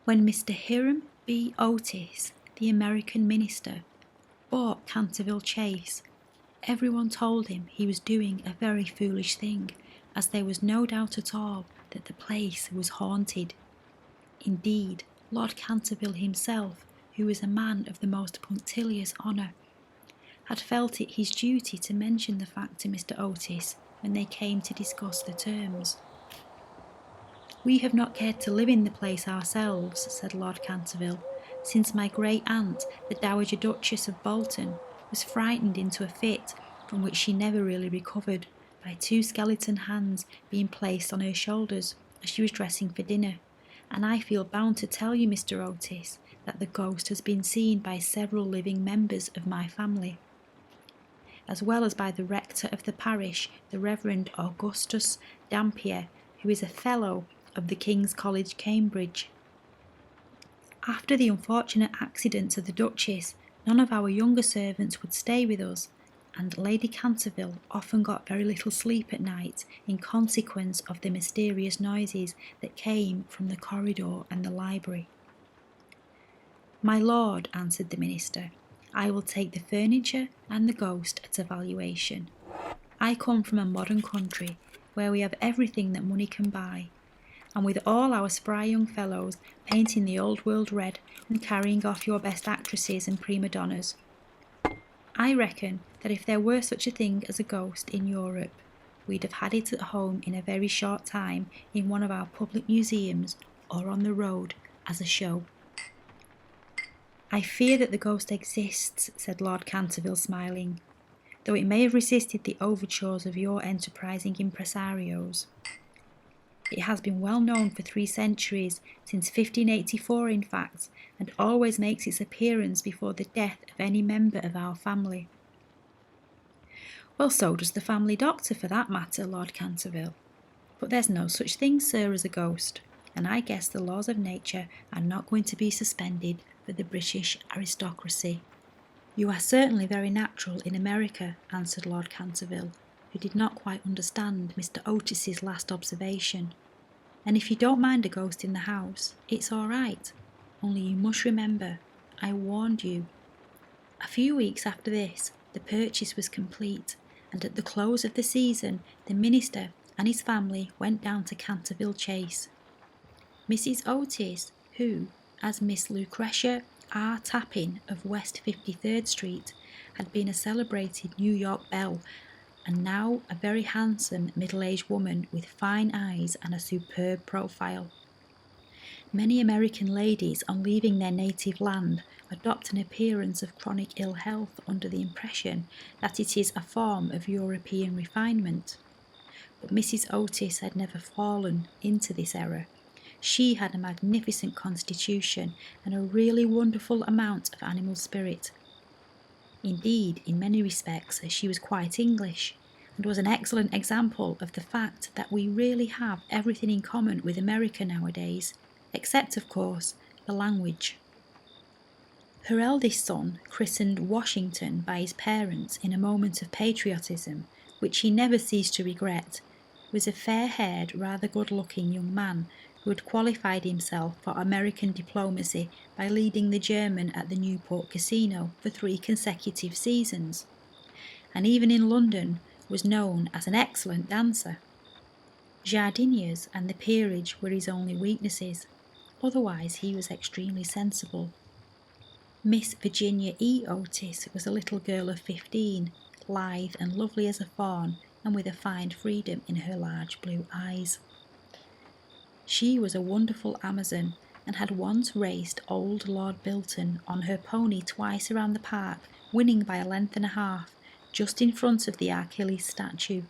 When Mr. Hiram B. Otis, the American minister, bought Canterville Chase, everyone told him he was doing a very foolish thing, as there was no doubt at all that the place was haunted. Indeed, Lord Canterville himself, who was a man of the most punctilious honour, had felt it his duty to mention the fact to Mr. Otis when they came to discuss the terms. "We have not cared to live in the place ourselves," said Lord Canterville, "since my great-aunt, the Dowager Duchess of Bolton, was frightened into a fit, from which she never really recovered, by 2 skeleton hands being placed on her shoulders as she was dressing for dinner, and I feel bound to tell you, Mr. Otis, that the ghost has been seen by several living members of my family, as well as by the rector of the parish, the Reverend Augustus Dampier, who is a fellow of the King's College, Cambridge. After the unfortunate accident to the Duchess, none of our younger servants would stay with us, and Lady Canterville often got very little sleep at night in consequence of the mysterious noises that came from the corridor and the library." "My lord," answered the minister, "I will take the furniture and the ghost at a valuation. I come from a modern country where we have everything that money can buy, and with all our spry young fellows painting the old world red and carrying off your best actresses and prima donnas, I reckon that if there were such a thing as a ghost in Europe, we'd have had it at home in a very short time in one of our public museums or on the road as a show." "I fear that the ghost exists," said Lord Canterville, smiling, "though it may have resisted the overtures of your enterprising impresarios. It has been well known for 3 centuries, since 1584 in fact, and always makes its appearance before the death of any member of our family." "Well, so does the family doctor, for that matter, Lord Canterville. But there's no such thing, sir, as a ghost, and I guess the laws of nature are not going to be suspended for the British aristocracy." "You are certainly very natural in America," answered Lord Canterville, who did not quite understand Mr. Otis's last observation. "And if you don't mind a ghost in the house, it's all right. Only you must remember, I warned you." A few weeks after this, the purchase was complete, and at the close of the season, the minister and his family went down to Canterville Chase. Mrs. Otis, who, as Miss Lucretia R. Tappin of West 53rd Street, had been a celebrated New York belle, and now a very handsome middle-aged woman with fine eyes and a superb profile. Many American ladies, on leaving their native land, adopt an appearance of chronic ill health under the impression that it is a form of European refinement. But Mrs. Otis had never fallen into this error. She had a magnificent constitution and a really wonderful amount of animal spirit. Indeed, in many respects, she was quite English, and was an excellent example of the fact that we really have everything in common with America nowadays, except, of course, the language. Her eldest son, christened Washington by his parents in a moment of patriotism, which he never ceased to regret, was a fair-haired, rather good-looking young man who had qualified himself for American diplomacy by leading the German at the Newport Casino for 3 consecutive seasons, and even in London was known as an excellent dancer. Jardiniers and the peerage were his only weaknesses, otherwise he was extremely sensible. Miss Virginia E. Otis was a little girl of 15, lithe and lovely as a fawn, and with a fine freedom in her large blue eyes. She was a wonderful Amazon, and had once raced old Lord Bilton on her pony twice around the park, winning by a length and a half, just in front of the Achilles statue,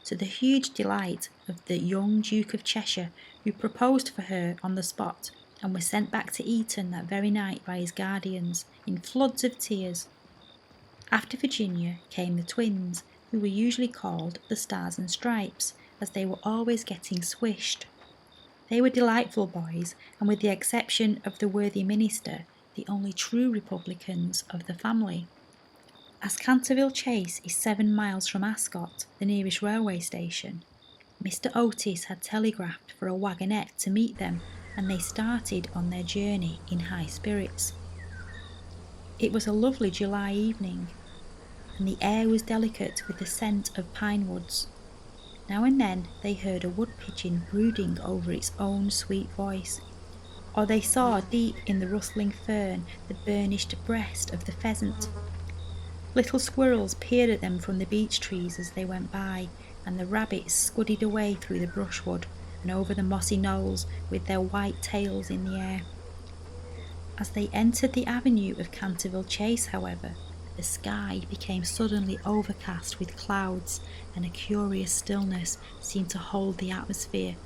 to the huge delight of the young Duke of Cheshire, who proposed for her on the spot, and was sent back to Eton that very night by his guardians, in floods of tears. After Virginia came the twins, who were usually called the Stars and Stripes, as they were always getting swished. They were delightful boys, and with the exception of the worthy minister, the only true Republicans of the family. As Canterville Chase is 7 miles from Ascot, the nearest railway station, Mr. Otis had telegraphed for a wagonette to meet them and they started on their journey in high spirits. It was a lovely July evening, and the air was delicate with the scent of pine woods. Now and then they heard a wood pigeon brooding over its own sweet voice, or they saw deep in the rustling fern the burnished breast of the pheasant. Little squirrels peered at them from the beech trees as they went by, and the rabbits scudded away through the brushwood and over the mossy knolls with their white tails in the air. As they entered the avenue of Canterville Chase, however, the sky became suddenly overcast with clouds, and a curious stillness seemed to hold the atmosphere,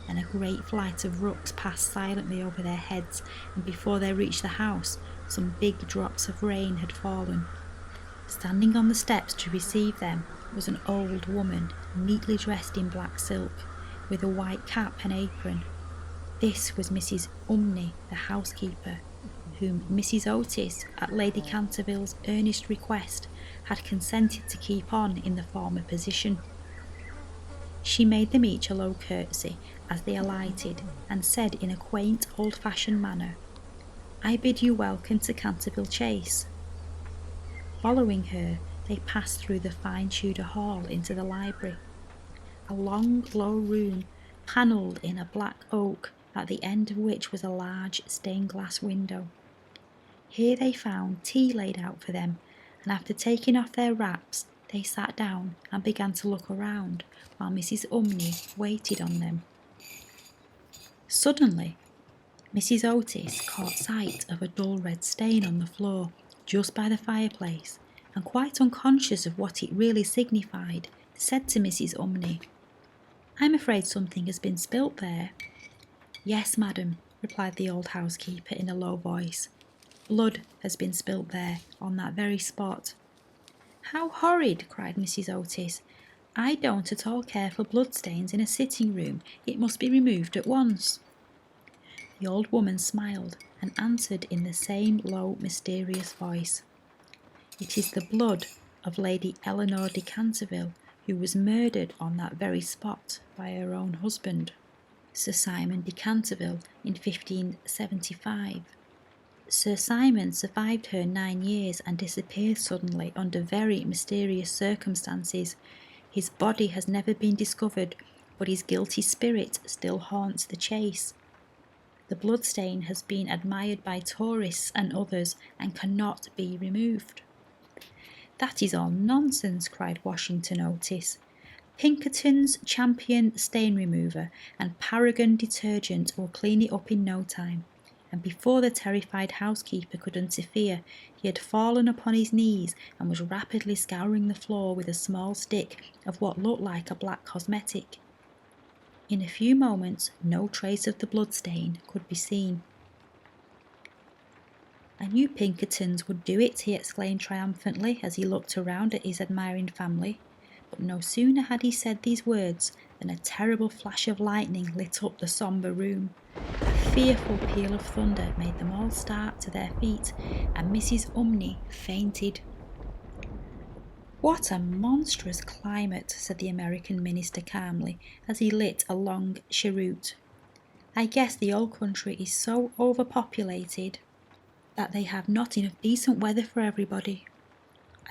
and a great flight of rooks passed silently over their heads, and before they reached the house, some big drops of rain had fallen. Standing on the steps to receive them was an old woman, neatly dressed in black silk, with a white cap and apron. This was Mrs. Umney, the housekeeper, whom Mrs. Otis, at Lady Canterville's earnest request, had consented to keep on in the former position. She made them each a low curtsy as they alighted, and said in a quaint, old-fashioned manner, "I bid you welcome to Canterville Chase." Following her, they passed through the fine Tudor hall into the library, a long, low room, panelled in a black oak, at the end of which was a large stained-glass window. Here they found tea laid out for them, and after taking off their wraps, they sat down and began to look around while Mrs. Umney waited on them. Suddenly, Mrs. Otis caught sight of a dull red stain on the floor just by the fireplace, and quite unconscious of what it really signified, said to Mrs. Umney, "I'm afraid something has been spilt there." "Yes, madam," replied the old housekeeper in a low voice. "Blood has been spilt there, on that very spot." "How horrid!" cried Mrs. Otis. "I don't at all care for bloodstains in a sitting room. It must be removed at once." The old woman smiled and answered in the same low, mysterious voice, "It is the blood of Lady Eleanor de Canterville, who was murdered on that very spot by her own husband, Sir Simon de Canterville, in 1575. Sir Simon survived her 9 years and disappeared suddenly under very mysterious circumstances. His body has never been discovered, but his guilty spirit still haunts the chase. The bloodstain has been admired by tourists and others and cannot be removed." "That is all nonsense," cried Washington Otis. "Pinkerton's Champion Stain Remover and Paragon Detergent will clean it up in no time." And before the terrified housekeeper could interfere, he had fallen upon his knees and was rapidly scouring the floor with a small stick of what looked like a black cosmetic. In a few moments, no trace of the bloodstain could be seen. "I knew Pinkertons would do it," he exclaimed triumphantly as he looked around at his admiring family. But no sooner had he said these words than a terrible flash of lightning lit up the sombre room. A fearful peal of thunder made them all start to their feet, and Mrs. Umney fainted. "What a monstrous climate," said the American minister calmly as he lit a long cheroot. "I guess the old country is so overpopulated that they have not enough decent weather for everybody.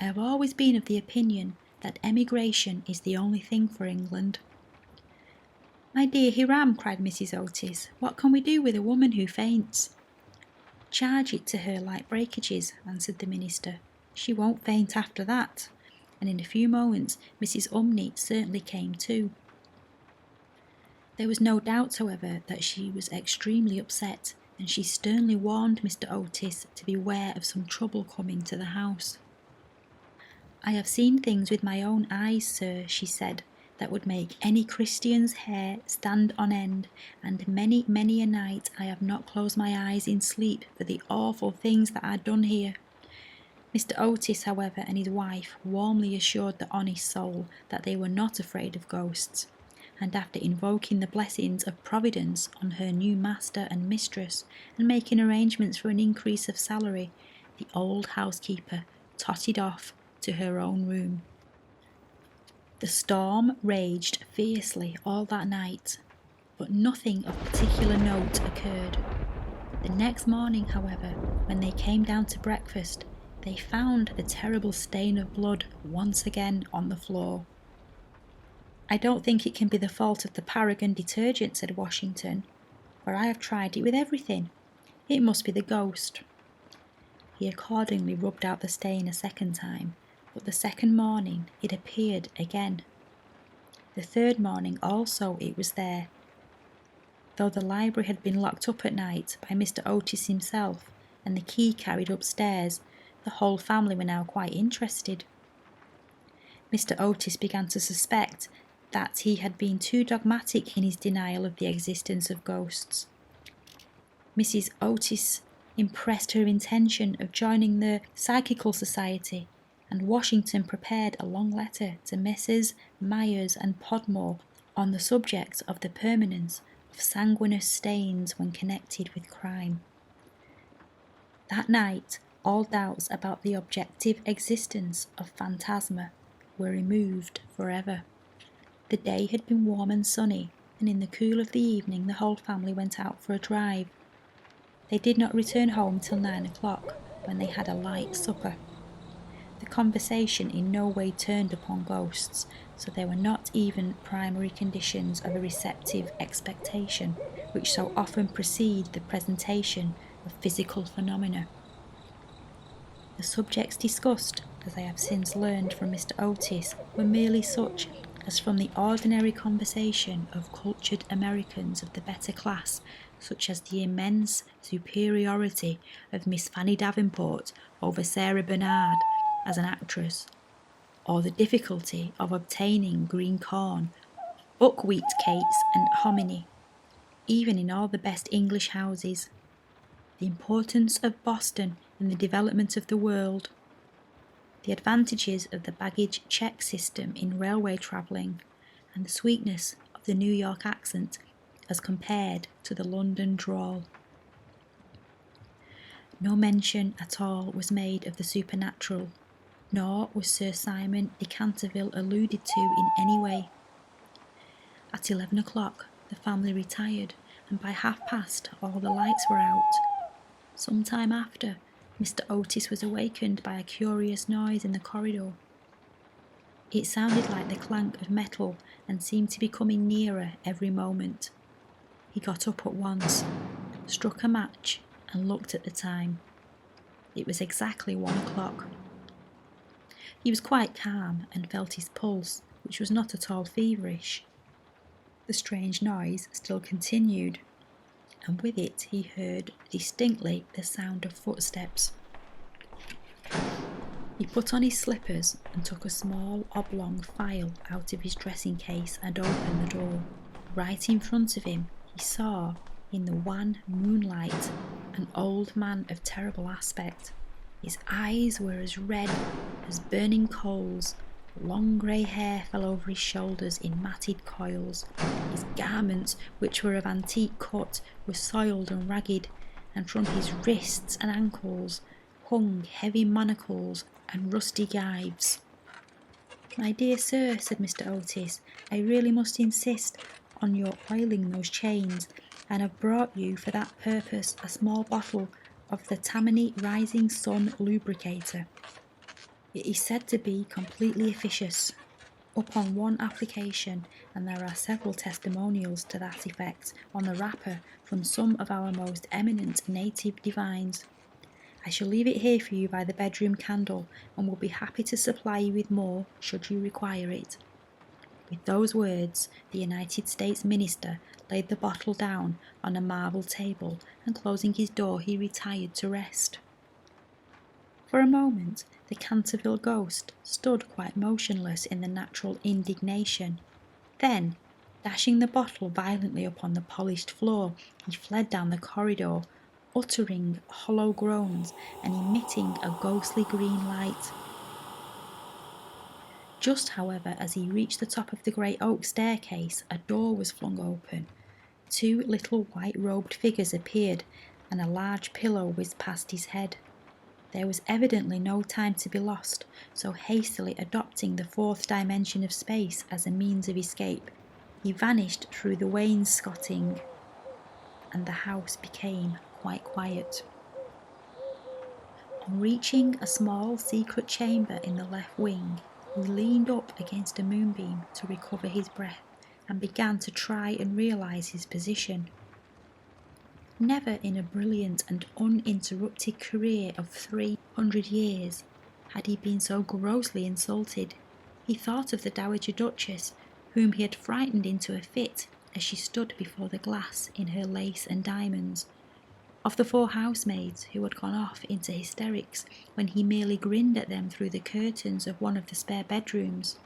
I have always been of the opinion that emigration is the only thing for England." "My dear Hiram," cried Mrs. Otis, "what can we do with a woman who faints?" "Charge it to her like breakages," answered the minister. "She won't faint after that." And in a few moments Mrs. Umney certainly came to. There was no doubt, however, that she was extremely upset, and she sternly warned Mr. Otis to beware of some trouble coming to the house. "I have seen things with my own eyes, sir," she said, "that would make any Christian's hair stand on end, and many, many a night I have not closed my eyes in sleep for the awful things that are done here." Mr. Otis, however, and his wife warmly assured the honest soul that they were not afraid of ghosts, and after invoking the blessings of Providence on her new master and mistress, and making arrangements for an increase of salary, the old housekeeper tottered off to her own room. The storm raged fiercely all that night. but nothing of particular note occurred. The next morning, however, when they came down to breakfast, they found the terrible stain of blood once again on the floor. "I don't think it can be the fault of the Paragon detergent," said Washington, "for I have tried it with everything. It must be the ghost." He accordingly rubbed out the stain a second time, but the second morning it appeared again. The third morning also it was there. Though the library had been locked up at night by Mr. Otis himself and the key carried upstairs, the whole family were now quite interested. Mr. Otis began to suspect that he had been too dogmatic in his denial of the existence of ghosts. Mrs. Otis impressed her intention of joining the Psychical Society, and Washington prepared a long letter to Messrs. Myers and Podmore on the subject of the permanence of sanguineous stains when connected with crime. That night, all doubts about the objective existence of phantasma were removed forever. The day had been warm and sunny, and in the cool of the evening the whole family went out for a drive. They did not return home till 9 o'clock, when they had a light supper. The conversation in no way turned upon ghosts, so there were not even primary conditions of a receptive expectation, which so often precede the presentation of physical phenomena. The subjects discussed, as I have since learned from Mr. Otis, were merely such as from the ordinary conversation of cultured Americans of the better class, such as the immense superiority of Miss Fanny Davenport over Sarah Bernard as an actress, or the difficulty of obtaining green corn, buckwheat cakes and hominy, even in all the best English houses, the importance of Boston in the development of the world, the advantages of the baggage check system in railway travelling, and the sweetness of the New York accent as compared to the London drawl. No mention at all was made of the supernatural, nor was Sir Simon de Canterville alluded to in any way. At 11 o'clock the family retired, and by past all the lights were out. Some time after, Mr. Otis was awakened by a curious noise in the corridor. It sounded like the clank of metal and seemed to be coming nearer every moment. He got up at once, struck a match and looked at the time. It was exactly 1 o'clock. He was quite calm and felt his pulse, which was not at all feverish. The strange noise still continued, and with it he heard distinctly the sound of footsteps. He put on his slippers and took a small oblong file out of his dressing case and opened the door. Right in front of him he saw, in the wan moonlight, an old man of terrible aspect. His eyes were as red as burning coals. Long grey hair fell over his shoulders in matted coils. His garments, which were of antique cut, were soiled and ragged, and from his wrists and ankles hung heavy manacles and rusty gyves. "My dear sir," said Mr. Otis, "I really must insist on your oiling those chains, and have brought you for that purpose a small bottle of the Tammany Rising Sun lubricator. It is said to be completely efficacious upon one application, and there are several testimonials to that effect on the wrapper from some of our most eminent native divines. I shall leave it here for you by the bedroom candle, and will be happy to supply you with more should you require it." With those words, the United States Minister laid the bottle down on a marble table, and closing his door he retired to rest. For a moment the Canterville ghost stood quite motionless in the natural indignation. Then, dashing the bottle violently upon the polished floor, he fled down the corridor, uttering hollow groans and emitting a ghostly green light. Just, however, as he reached the top of the great oak staircase, a door was flung open. 2 little white-robed figures appeared, and a large pillow whizzed past his head. There was evidently no time to be lost, so hastily adopting the 4th dimension of space as a means of escape, He vanished through the wainscoting, and the house became quite quiet. On reaching a small secret chamber in the left wing, he leaned up against a moonbeam to recover his breath and began to try and realise his position. Never in a brilliant and uninterrupted career of 300 years had he been so grossly insulted. He thought of the Dowager Duchess, whom he had frightened into a fit as she stood before the glass in her lace and diamonds, of the 4 housemaids who had gone off into hysterics when he merely grinned at them through the curtains of one of the spare bedrooms,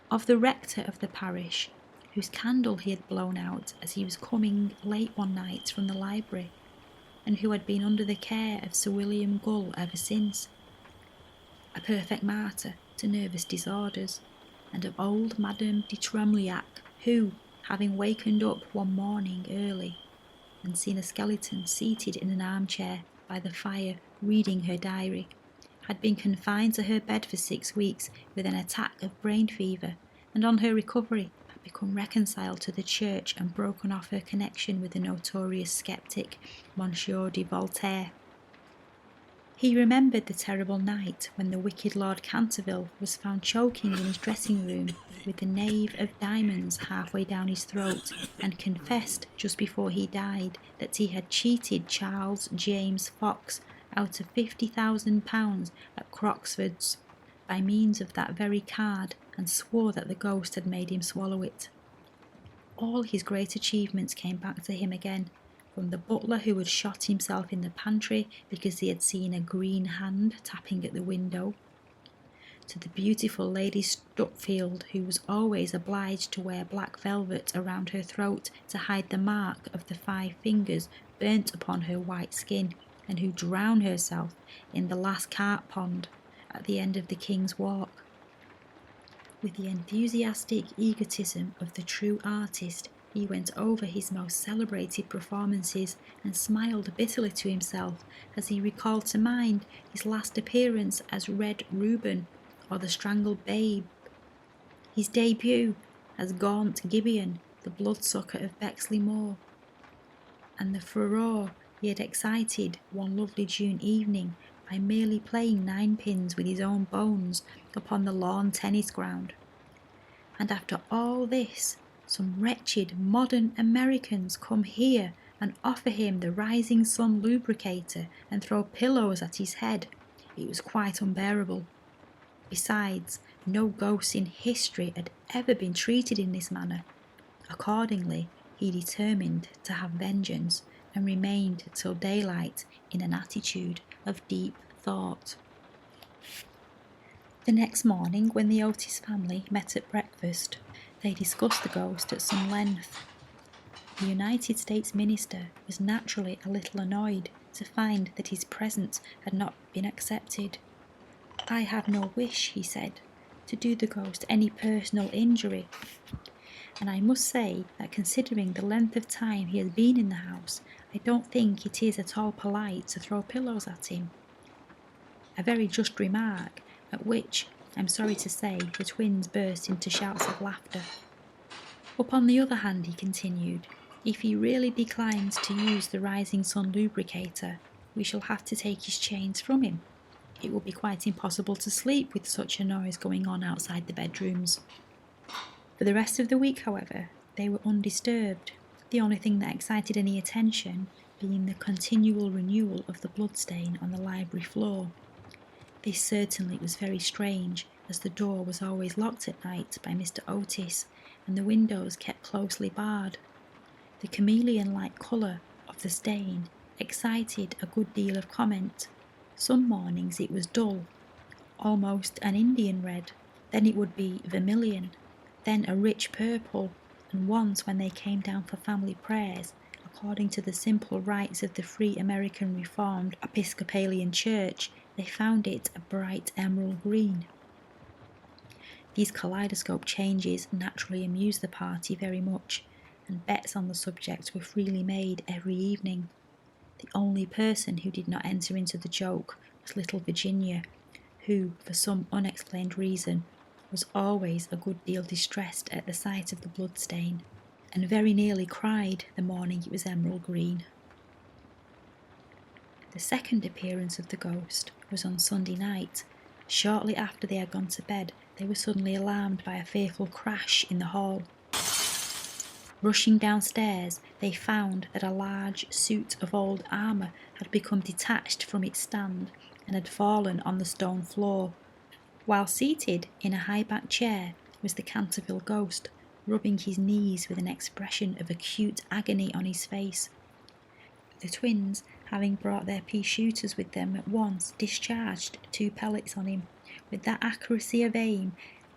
of the rector of the parish, whose candle he had blown out as he was coming late one night from the library, and who had been under the care of Sir William Gull ever since, a perfect martyr to nervous disorders, and of old Madame de Tremouillac, who, having wakened up one morning early and seen a skeleton seated in an armchair by the fire reading her diary, had been confined to her bed for 6 weeks with an attack of brain fever, and on her recovery had become reconciled to the church and broken off her connection with the notorious sceptic Monsieur de Voltaire. He remembered the terrible night when the wicked Lord Canterville was found choking in his dressing room with the knave of diamonds halfway down his throat, and confessed just before he died that he had cheated Charles James Fox out of £50,000 at Croxford's by means of that very card, and swore that the ghost had made him swallow it. All his great achievements came back to him again, from the butler who had shot himself in the pantry because he had seen a green hand tapping at the window, to the beautiful Lady Stutfield who was always obliged to wear black velvet around her throat to hide the mark of the 5 fingers burnt upon her white skin, and who drowned herself in the last carp pond at the end of the King's Walk. With the enthusiastic egotism of the true artist, he went over his most celebrated performances and smiled bitterly to himself as he recalled to mind his last appearance as Red Reuben or the Strangled Babe, his debut as Gaunt Gibeon, the bloodsucker of Bexley Moor, and the furore he had excited one lovely June evening by merely playing 9-pins with his own bones upon the lawn tennis ground. And after all this, some wretched modern Americans come here and offer him the Rising Sun lubricator and throw pillows at his head. It was quite unbearable. Besides, no ghost in history had ever been treated in this manner. Accordingly, he determined to have vengeance and remained till daylight in an attitude of deep thought. The next morning, when the Otis family met at breakfast, they discussed the ghost at some length. The United States minister was naturally a little annoyed to find that his present had not been accepted. "I have no wish," he said, "to do the ghost any personal injury, and I must say that considering the length of time he has been in the house, I don't think it is at all polite to throw pillows at him." A very just remark, at which, I'm sorry to say, the twins burst into shouts of laughter. "Upon the other hand," he continued, "if he really declines to use the Rising Sun lubricator, we shall have to take his chains from him. It will be quite impossible to sleep with such a noise going on outside the bedrooms." For the rest of the week, however, they were undisturbed, the only thing that excited any attention being the continual renewal of the bloodstain on the library floor. This certainly was very strange, as the door was always locked at night by Mr. Otis, and the windows kept closely barred. The chameleon-like colour of the stain excited a good deal of comment. Some mornings it was dull, almost an Indian red, then it would be vermilion, then a rich purple, and once when they came down for family prayers, according to the simple rites of the Free American Reformed Episcopalian Church, they found it a bright emerald green. These kaleidoscope changes naturally amused the party very much, and bets on the subject were freely made every evening. The only person who did not enter into the joke was little Virginia, who, for some unexplained reason, was always a good deal distressed at the sight of the bloodstain, and very nearly cried the morning it was emerald green. The second appearance of the ghost was on Sunday night. Shortly after they had gone to bed, they were suddenly alarmed by a fearful crash in the hall. Rushing downstairs, they found that a large suit of old armour had become detached from its stand and had fallen on the stone floor, while seated in a high-backed chair was the Canterville ghost, rubbing his knees with an expression of acute agony on his face. The twins, having brought their pea shooters with them at once, discharged 2 pellets on him, with that accuracy of aim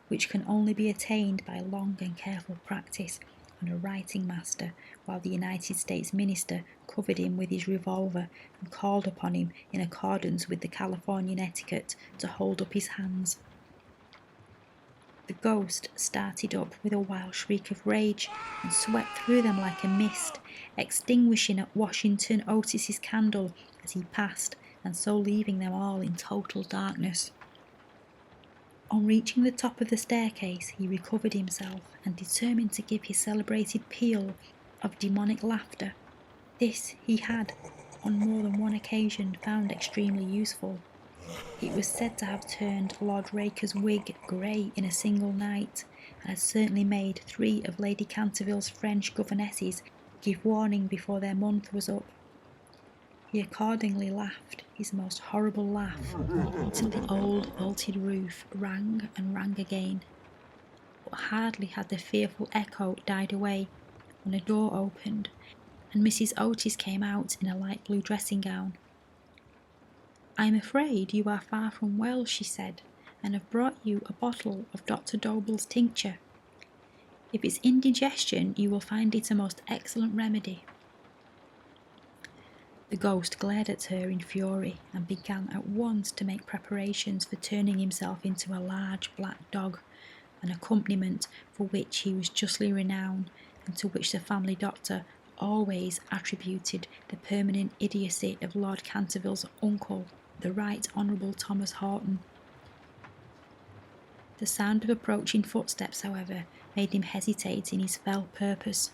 which can only be attained by long and careful practice on a writing master, while the United States Minister covered him with his revolver and called upon him, in accordance with the Californian etiquette, to hold up his hands. The ghost started up with a wild shriek of rage and swept through them like a mist, extinguishing Washington Otis's candle as he passed, and so leaving them all in total darkness. On reaching the top of the staircase, he recovered himself and determined to give his celebrated peal of demonic laughter. This he had, on more than one occasion, found extremely useful. It was said to have turned Lord Raker's wig grey in a single night, and had certainly made 3 of Lady Canterville's French governesses give warning before their month was up. He accordingly laughed his most horrible laugh till the old vaulted roof rang and rang again. But hardly had the fearful echo died away when a door opened, and Mrs. Otis came out in a light blue dressing gown. "I am afraid you are far from well," she said, "and have brought you a bottle of Dr. Dobell's tincture. If it's indigestion, you will find it a most excellent remedy." The ghost glared at her in fury and began at once to make preparations for turning himself into a large black dog, an accompaniment for which he was justly renowned, and to which the family doctor always attributed the permanent idiocy of Lord Canterville's uncle, the Right Honourable Thomas Horton. The sound of approaching footsteps, however, made him hesitate in his fell purpose,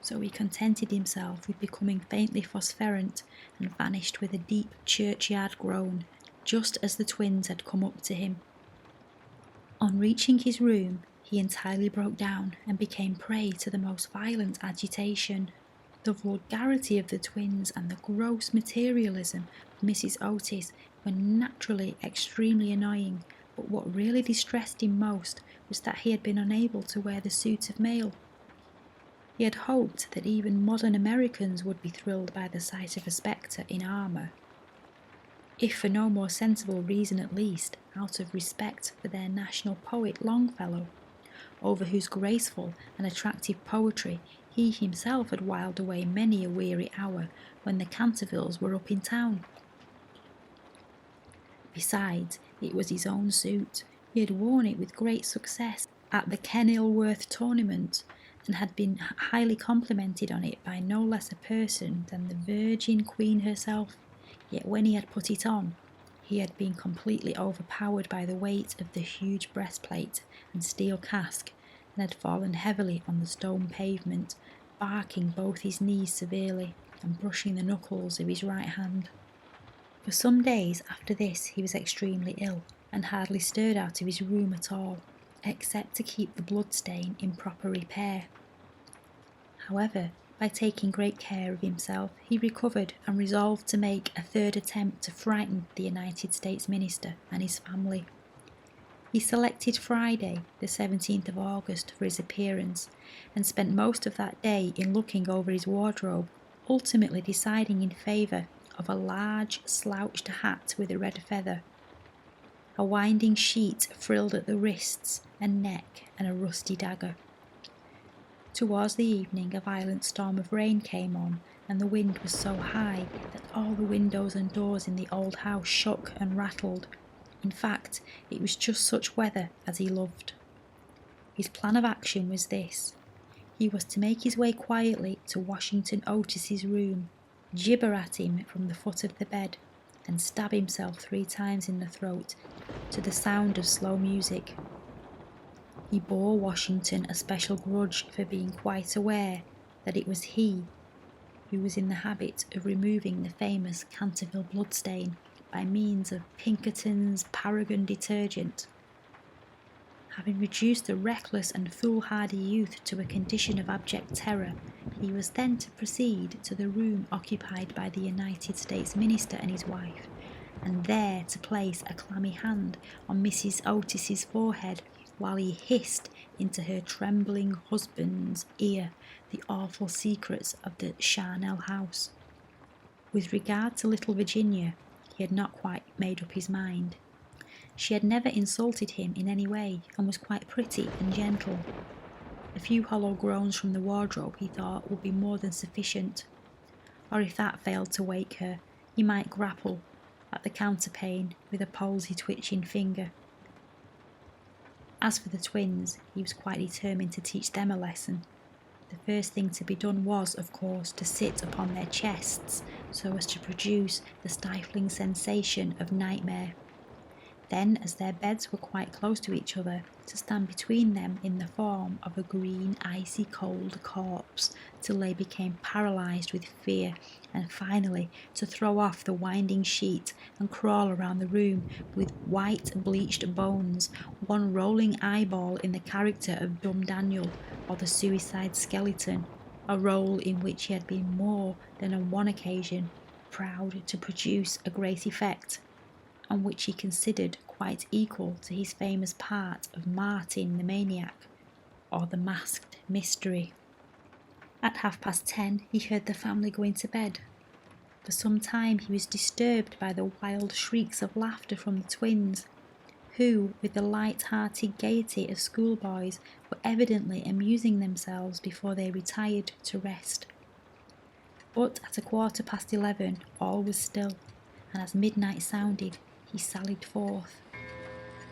so he contented himself with becoming faintly phosphorescent and vanished with a deep churchyard groan, just as the twins had come up to him. On reaching his room, he entirely broke down and became prey to the most violent agitation. The vulgarity of the twins and the gross materialism of Mrs. Otis were naturally extremely annoying, but what really distressed him most was that he had been unable to wear the suit of mail. He had hoped that even modern Americans would be thrilled by the sight of a spectre in armour, if for no more sensible reason at least, out of respect for their national poet Longfellow, over whose graceful and attractive poetry he himself had whiled away many a weary hour when the Cantervilles were up in town. Besides, it was his own suit. He had worn it with great success at the Kenilworth tournament, and had been highly complimented on it by no less a person than the Virgin Queen herself. Yet when he had put it on, he had been completely overpowered by the weight of the huge breastplate and steel casque, and had fallen heavily on the stone pavement, barking both his knees severely and brushing the knuckles of his right hand. For some days after this he was extremely ill, and hardly stirred out of his room at all, except to keep the bloodstain in proper repair. However, by taking great care of himself, he recovered and resolved to make a 3rd attempt to frighten the United States Minister and his family. He selected Friday, the 17th of August, for his appearance, and spent most of that day in looking over his wardrobe, ultimately deciding in favour of a large slouched hat with a red feather, a winding sheet frilled at the wrists and neck, and a rusty dagger. Towards the evening a violent storm of rain came on, and the wind was so high that all the windows and doors in the old house shook and rattled. In fact, it was just such weather as he loved. His plan of action was this. He was to make his way quietly to Washington Otis's room, gibber at him from the foot of the bed, and stab himself 3 times in the throat to the sound of slow music. He bore Washington a special grudge for being quite aware that it was he who was in the habit of removing the famous Canterville bloodstain by means of Pinkerton's Paragon detergent. Having reduced the reckless and foolhardy youth to a condition of abject terror, he was then to proceed to the room occupied by the United States Minister and his wife, and there to place a clammy hand on Mrs. Otis's forehead while he hissed into her trembling husband's ear the awful secrets of the Charnel house. With regard to little Virginia, he had not quite made up his mind. She had never insulted him in any way and was quite pretty and gentle. A few hollow groans from the wardrobe, he thought, would be more than sufficient. Or if that failed to wake her, he might grapple at the counterpane with a palsy-twitching finger. As for the twins, he was quite determined to teach them a lesson. The first thing to be done was, of course, to sit upon their chests so as to produce the stifling sensation of nightmare. Then, as their beds were quite close to each other, to stand between them in the form of a green, icy cold corpse till they became paralysed with fear, and finally to throw off the winding sheet and crawl around the room with white bleached bones, one rolling eyeball in the character of Dumb Daniel or the suicide skeleton, a role in which he had been more than on one occasion proud to produce a great effect, and which he considered quite equal to his famous part of Martin the Maniac, or the Masked Mystery. At 10:30 he heard the family going to bed. For some time he was disturbed by the wild shrieks of laughter from the twins, who, with the light-hearted gaiety of schoolboys, were evidently amusing themselves before they retired to rest. But at 11:15 all was still, and as midnight sounded, he sallied forth.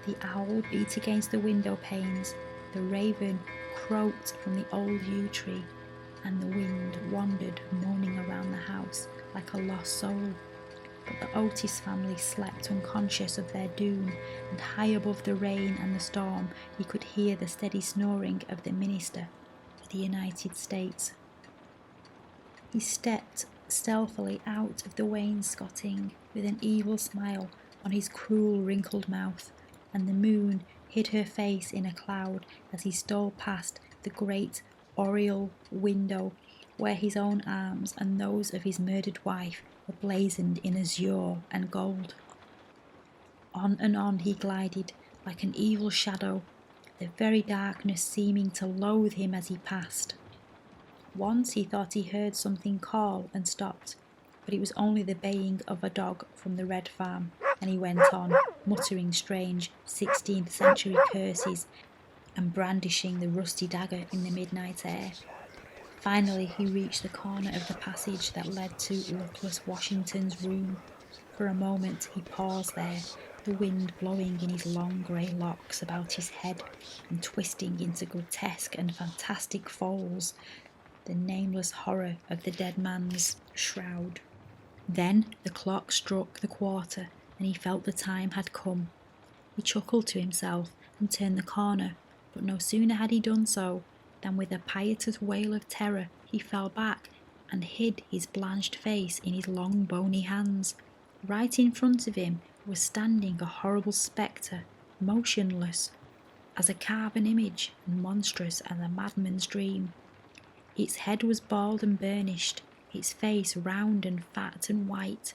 The owl beat against the window panes, the raven croaked from the old yew tree, and the wind wandered moaning around the house like a lost soul. But the Otis family slept unconscious of their doom, and high above the rain and the storm he could hear the steady snoring of the Minister of the United States. He stepped stealthily out of the wainscoting with an evil smile on his cruel wrinkled mouth, and the moon hid her face in a cloud as he stole past the great oriel window where his own arms and those of his murdered wife were blazoned in azure and gold. On and on he glided like an evil shadow, the very darkness seeming to loathe him as he passed. Once he thought he heard something call and stopped, but it was only the baying of a dog from the Red Farm, and he went on, muttering strange 16th century curses and brandishing the rusty dagger in the midnight air. Finally he reached the corner of the passage that led to luckless Washington's room. For a moment he paused there, the wind blowing in his long grey locks about his head and twisting into grotesque and fantastic folds the nameless horror of the dead man's shroud. Then the clock struck the quarter, and he felt the time had come. He chuckled to himself and turned the corner, but no sooner had he done so than with a piteous wail of terror he fell back and hid his blanched face in his long bony hands. Right in front of him was standing a horrible spectre, motionless as a carven image and monstrous as a madman's dream. Its head was bald and burnished, its face round and fat and white,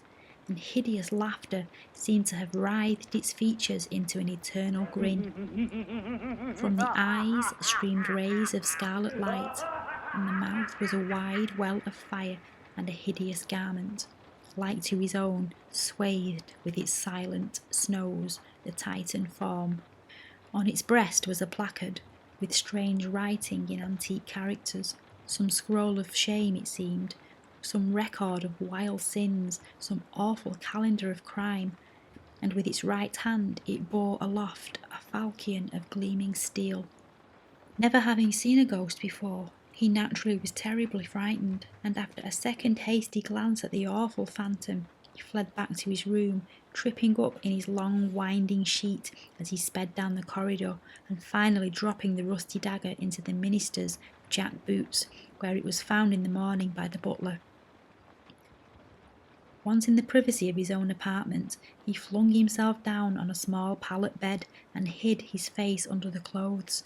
and hideous laughter seemed to have writhed its features into an eternal grin. From the eyes streamed rays of scarlet light, and the mouth was a wide well of fire, and a hideous garment, like to his own, swathed with its silent snows the Titan form. On its breast was a placard, with strange writing in antique characters, some scroll of shame it seemed, some record of wild sins, some awful calendar of crime, and with its right hand it bore aloft a falchion of gleaming steel. Never having seen a ghost before, he naturally was terribly frightened, and after a second hasty glance at the awful phantom, He fled back to his room, tripping up in his long winding sheet as he sped down the corridor, and finally dropping the rusty dagger into the minister's jack boots, where it was found in the morning by the butler. Once in the privacy of his own apartment, he flung himself down on a small pallet bed and hid his face under the clothes.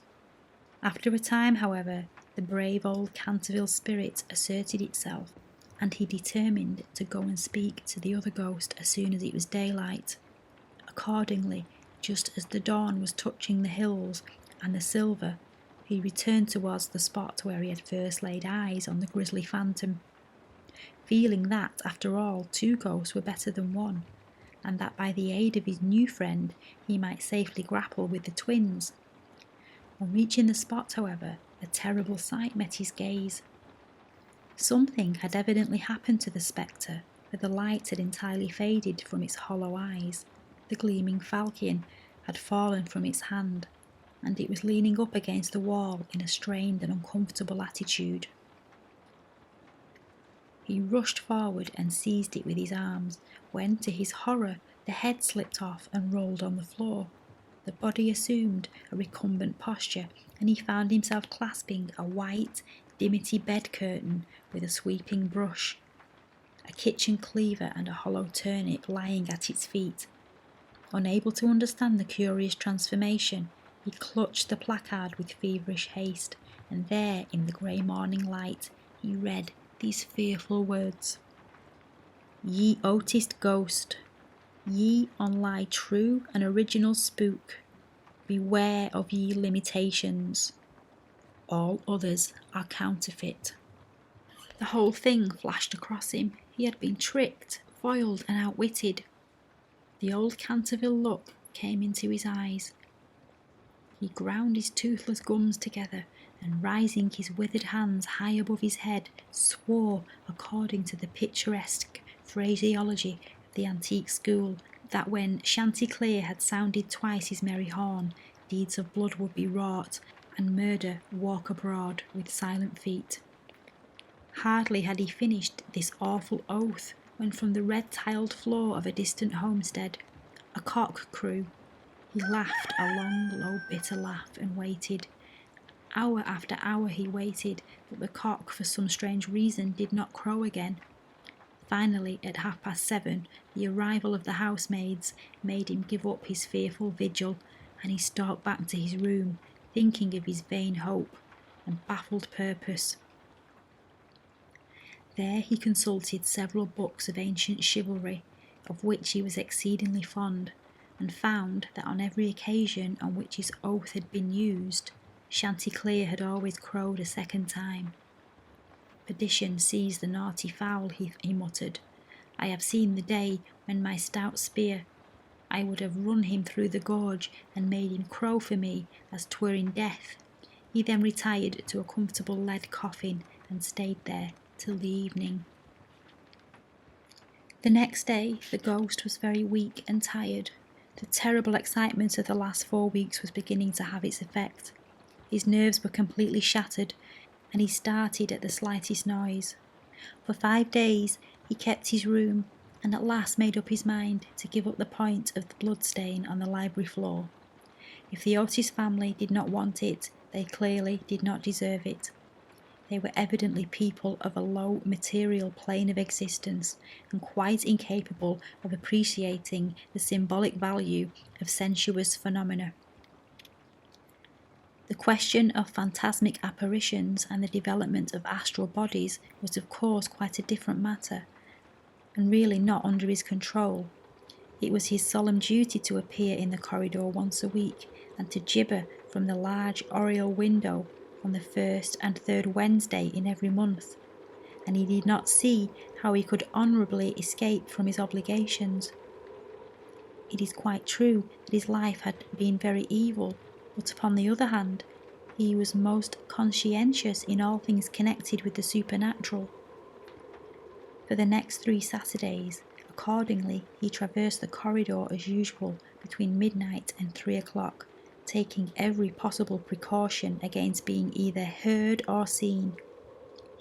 After a time, however, the brave old Canterville spirit asserted itself, and he determined to go and speak to the other ghost as soon as it was daylight. Accordingly, just as the dawn was touching the hills and the silver, he returned towards the spot where he had first laid eyes on the grisly phantom, feeling that, after all, 2 ghosts were better than 1, and that by the aid of his new friend he might safely grapple with the twins. On reaching the spot, however, a terrible sight met his gaze. Something had evidently happened to the spectre, for the light had entirely faded from its hollow eyes. The gleaming falchion had fallen from its hand, and it was leaning up against the wall in a strained and uncomfortable attitude. He rushed forward and seized it with his arms, when, to his horror, the head slipped off and rolled on the floor. The body assumed a recumbent posture, and he found himself clasping a white, dimity bed curtain with a sweeping brush, a kitchen cleaver and a hollow turnip lying at its feet. Unable to understand the curious transformation, he clutched the placard with feverish haste, and there, in the grey morning light, he read these fearful words: "Ye Otis ghost, ye only true and original spook, beware of ye limitations. All others are counterfeit." The whole thing flashed across him. He had been tricked, foiled and outwitted. The old Canterville look came into his eyes. He ground his toothless gums together, and rising his withered hands high above his head, swore, according to the picturesque phraseology of the antique school, that when Chanticleer had sounded twice his merry horn, deeds of blood would be wrought, and murder walk abroad with silent feet. Hardly had he finished this awful oath, when from the red-tiled floor of a distant homestead, a cock crew. He laughed a long, low, bitter laugh, and waited. Hour after hour he waited, but the cock, for some strange reason, did not crow again. Finally, at 7:30, the arrival of the housemaids made him give up his fearful vigil, and he stalked back to his room, thinking of his vain hope and baffled purpose. There he consulted several books of ancient chivalry, of which he was exceedingly fond, and found that on every occasion on which his oath had been used, Chanticleer had always crowed a second time. "Perdition seize the naughty fowl," he muttered. "I have seen the day when my stout spear, I would have run him through the gorge and made him crow for me as 'twere in death." He then retired to a comfortable lead coffin and stayed there till the evening. The next day the ghost was very weak and tired. The terrible excitement of the last 4 weeks was beginning to have its effect. His nerves were completely shattered, and he started at the slightest noise. For 5 days he kept his room, and at last made up his mind to give up the point of the bloodstain on the library floor. If the Otis family did not want it, they clearly did not deserve it. They were evidently people of a low material plane of existence, and quite incapable of appreciating the symbolic value of sensuous phenomena. The question of phantasmic apparitions and the development of astral bodies was of course quite a different matter, and really not under his control. It was his solemn duty to appear in the corridor once a week, and to gibber from the large oriel window on the 1st and 3rd Wednesday in every month, and he did not see how he could honourably escape from his obligations. It is quite true that his life had been very evil, but upon the other hand, he was most conscientious in all things connected with the supernatural. For the next 3 Saturdays, accordingly, he traversed the corridor as usual between midnight and 3 o'clock, taking every possible precaution against being either heard or seen.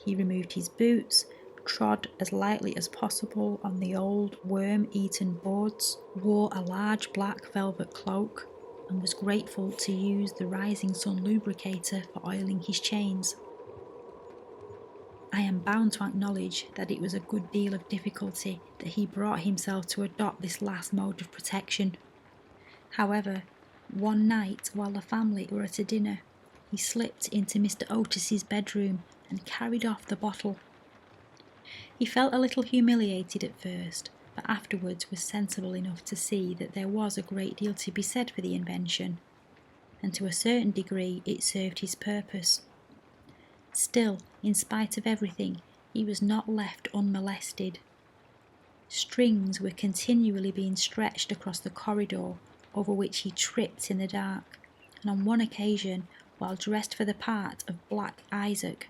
He removed his boots, trod as lightly as possible on the old worm-eaten boards, wore a large black velvet cloak, and was grateful to use the rising sun lubricator for oiling his chains. I am bound to acknowledge that it was a good deal of difficulty that he brought himself to adopt this last mode of protection. However, one night while the family were at a dinner, he slipped into Mr. Otis's bedroom and carried off the bottle. He felt a little humiliated at first, but afterwards was sensible enough to see that there was a great deal to be said for the invention, and to a certain degree it served his purpose. Still, in spite of everything, he was not left unmolested. Strings were continually being stretched across the corridor, over which he tripped in the dark, and on one occasion, while dressed for the part of Black Isaac,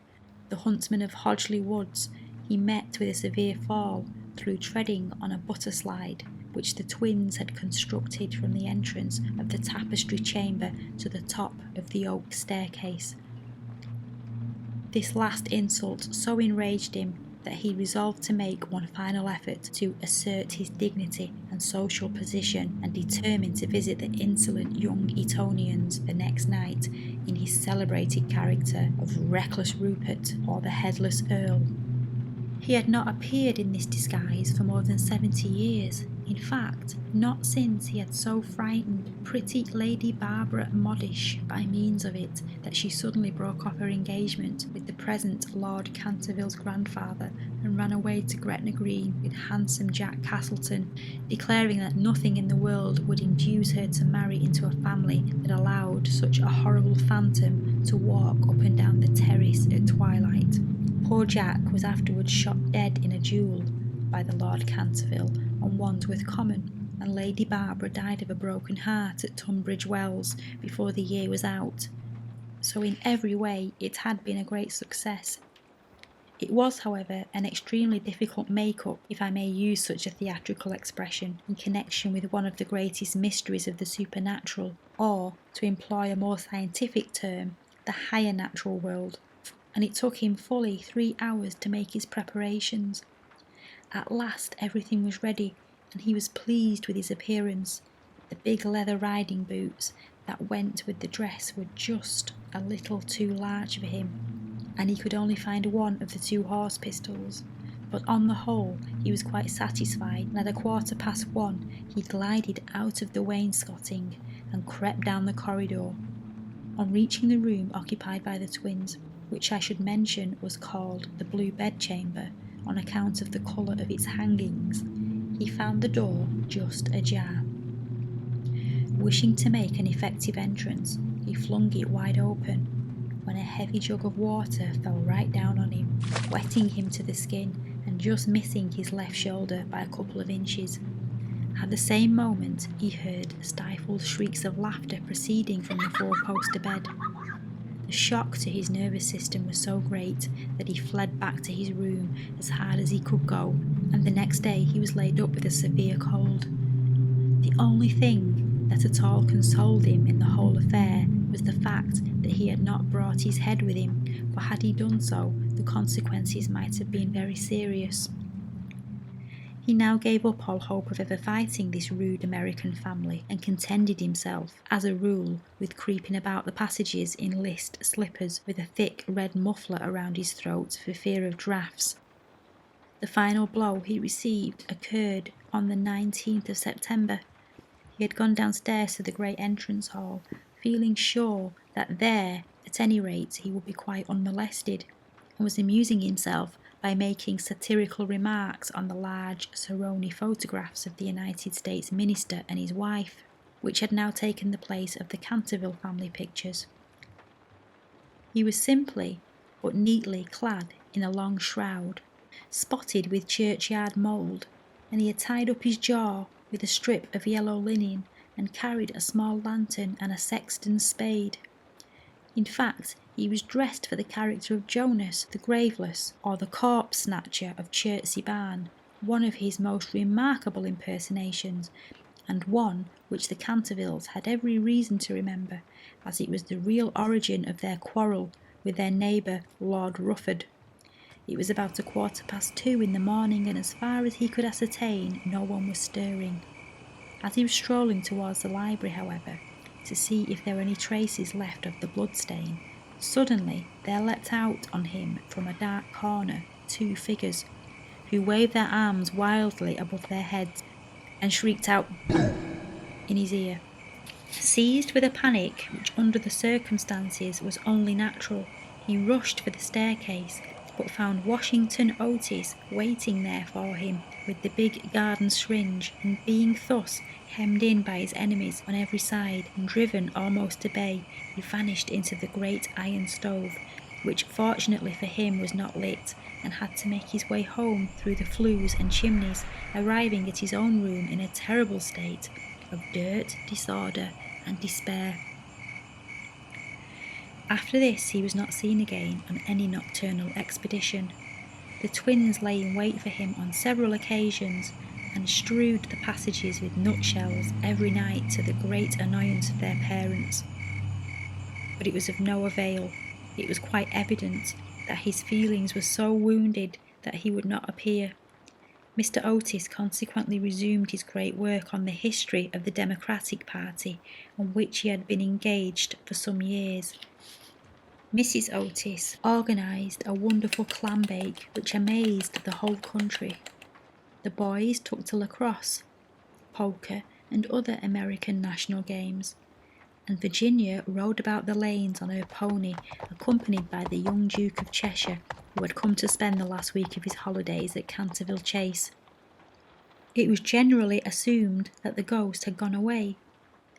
the huntsman of Hodgley Woods, he met with a severe fall through treading on a butter slide which the twins had constructed from the entrance of the tapestry chamber to the top of the oak staircase. This last insult so enraged him that he resolved to make one final effort to assert his dignity and social position, and determined to visit the insolent young Etonians the next night in his celebrated character of Reckless Rupert, or the Headless Earl. He had not appeared in this disguise for more than 70 years, in fact, not since he had so frightened pretty Lady Barbara Modish by means of it that she suddenly broke off her engagement with the present Lord Canterville's grandfather and ran away to Gretna Green with handsome Jack Castleton, declaring that nothing in the world would induce her to marry into a family that allowed such a horrible phantom to walk up and down the terrace at twilight. Poor Jack was afterwards shot dead in a duel by the Lord Canterville on Wandsworth Common, and Lady Barbara died of a broken heart at Tunbridge Wells before the year was out. So in every way it had been a great success. It was, however, an extremely difficult make-up, if I may use such a theatrical expression, in connection with one of the greatest mysteries of the supernatural, or, to employ a more scientific term, the higher natural world, and it took him fully 3 hours to make his preparations. At last everything was ready, and he was pleased with his appearance. The big leather riding boots that went with the dress were just a little too large for him, and he could only find one of the 2 horse pistols, but on the whole he was quite satisfied, and at 1:15 he glided out of the wainscoting and crept down the corridor. On reaching the room occupied by the twins, which I should mention was called the Blue Bedchamber on account of the colour of its hangings, he found the door just ajar. Wishing to make an effective entrance, he flung it wide open, when a heavy jug of water fell right down on him, wetting him to the skin and just missing his left shoulder by a couple of inches. At the same moment he heard stifled shrieks of laughter proceeding from the 4-poster bed. The shock to his nervous system was so great that he fled back to his room as hard as he could go, and the next day he was laid up with a severe cold. The only thing that at all consoled him in the whole affair was the fact that he had not brought his head with him, for had he done so, the consequences might have been very serious. He now gave up all hope of ever fighting this rude American family, and contented himself, as a rule, with creeping about the passages in list slippers with a thick red muffler around his throat for fear of draughts. The final blow he received occurred on the 19th of September. He had gone downstairs to the great entrance hall, feeling sure that there, at any rate, he would be quite unmolested, and was amusing himself by making satirical remarks on the large Saroni photographs of the United States minister and his wife, which had now taken the place of the Canterville family pictures. He was simply but neatly clad in a long shroud, spotted with churchyard mould, and he had tied up his jaw with a strip of yellow linen and carried a small lantern and a sexton's spade. In fact, he was dressed for the character of Jonas the Graveless, or the corpse snatcher of Chertsey Barn, one of his most remarkable impersonations, and one which the Cantervilles had every reason to remember, as it was the real origin of their quarrel with their neighbour Lord Rufford. It was about 2:15 in the morning, and as far as he could ascertain, no one was stirring. As he was strolling towards the library, however, to see if there were any traces left of the bloodstain, suddenly there leapt out on him from a dark corner 2 figures, who waved their arms wildly above their heads and shrieked out in his ear. Seized with a panic which under the circumstances was only natural, he rushed for the staircase, but found Washington Otis waiting there for him with the big garden syringe, and being thus hemmed in by his enemies on every side and driven almost to bay, he vanished into the great iron stove, which fortunately for him was not lit, and had to make his way home through the flues and chimneys, arriving at his own room in a terrible state of dirt, disorder, and despair. After this he was not seen again on any nocturnal expedition. The twins lay in wait for him on several occasions, and strewed the passages with nutshells every night, to the great annoyance of their parents. But it was of no avail. It was quite evident that his feelings were so wounded that he would not appear. Mr. Otis consequently resumed his great work on the history of the Democratic Party, on which he had been engaged for some years. Mrs. Otis organised a wonderful clam bake which amazed the whole country. The boys took to lacrosse, poker, and other American national games, and Virginia rode about the lanes on her pony, accompanied by the young Duke of Cheshire, who had come to spend the last week of his holidays at Canterville Chase. It was generally assumed that the ghost had gone away,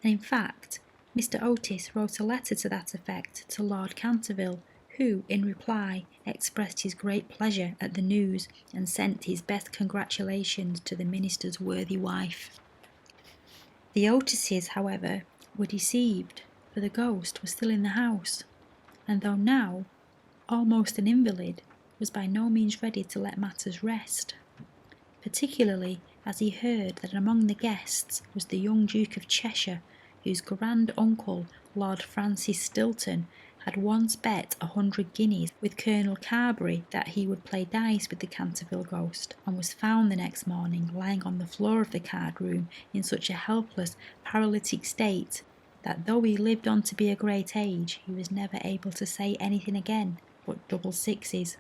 and in fact, Mr. Otis wrote a letter to that effect to Lord Canterville, who, in reply, expressed his great pleasure at the news and sent his best congratulations to the minister's worthy wife. The Otises, however, were deceived, for the ghost was still in the house, and though now almost an invalid, was by no means ready to let matters rest, particularly as he heard that among the guests was the young Duke of Cheshire, whose grand uncle, Lord Francis Stilton, had once bet 100 guineas with Colonel Carberry that he would play dice with the Canterville ghost, and was found the next morning lying on the floor of the card room in such a helpless, paralytic state that though he lived on to be a great age, he was never able to say anything again but double sixes.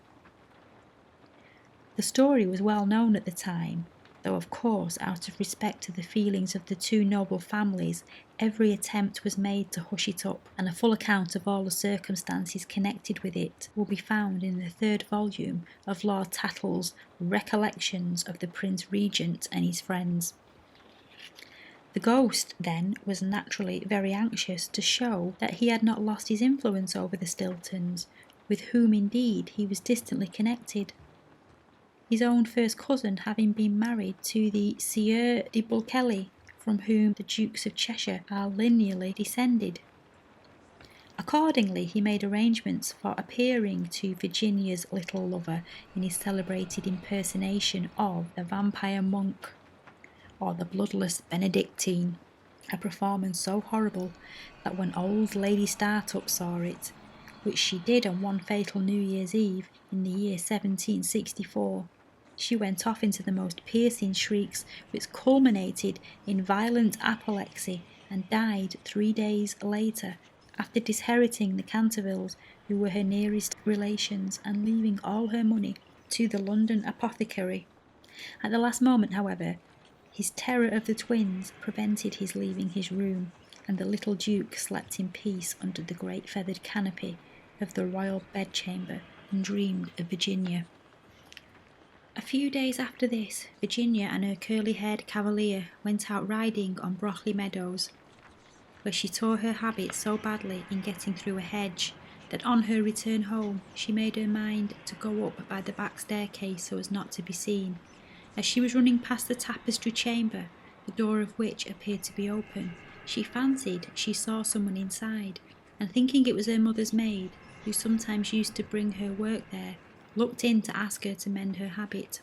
The story was well known at the time, though of course, out of respect to the feelings of the 2 noble families, every attempt was made to hush it up, and a full account of all the circumstances connected with it will be found in the 3rd volume of Lord Tattle's Recollections of the Prince Regent and his Friends. The ghost, then, was naturally very anxious to show that he had not lost his influence over the Stiltons, with whom indeed he was distantly connected, his own first cousin having been married to the Sieur de Bulkeley, from whom the Dukes of Cheshire are lineally descended. Accordingly, he made arrangements for appearing to Virginia's little lover in his celebrated impersonation of the vampire monk, or the bloodless Benedictine, a performance so horrible that when old Lady Startup saw it, which she did on one fatal New Year's Eve in the year 1764, she went off into the most piercing shrieks, which culminated in violent apoplexy, and died 3 days later, after disinheriting the Cantervilles, who were her nearest relations, and leaving all her money to the London apothecary. At the last moment, however, his terror of the twins prevented his leaving his room, and the little Duke slept in peace under the great feathered canopy of the royal bedchamber, and dreamed of Virginia. A few days after this, Virginia and her curly-haired cavalier went out riding on Brockley Meadows, where she tore her habit so badly in getting through a hedge that on her return home she made her mind to go up by the back staircase so as not to be seen. As she was running past the tapestry chamber, the door of which appeared to be open, she fancied she saw someone inside, and thinking it was her mother's maid, who sometimes used to bring her work there, looked in to ask her to mend her habit.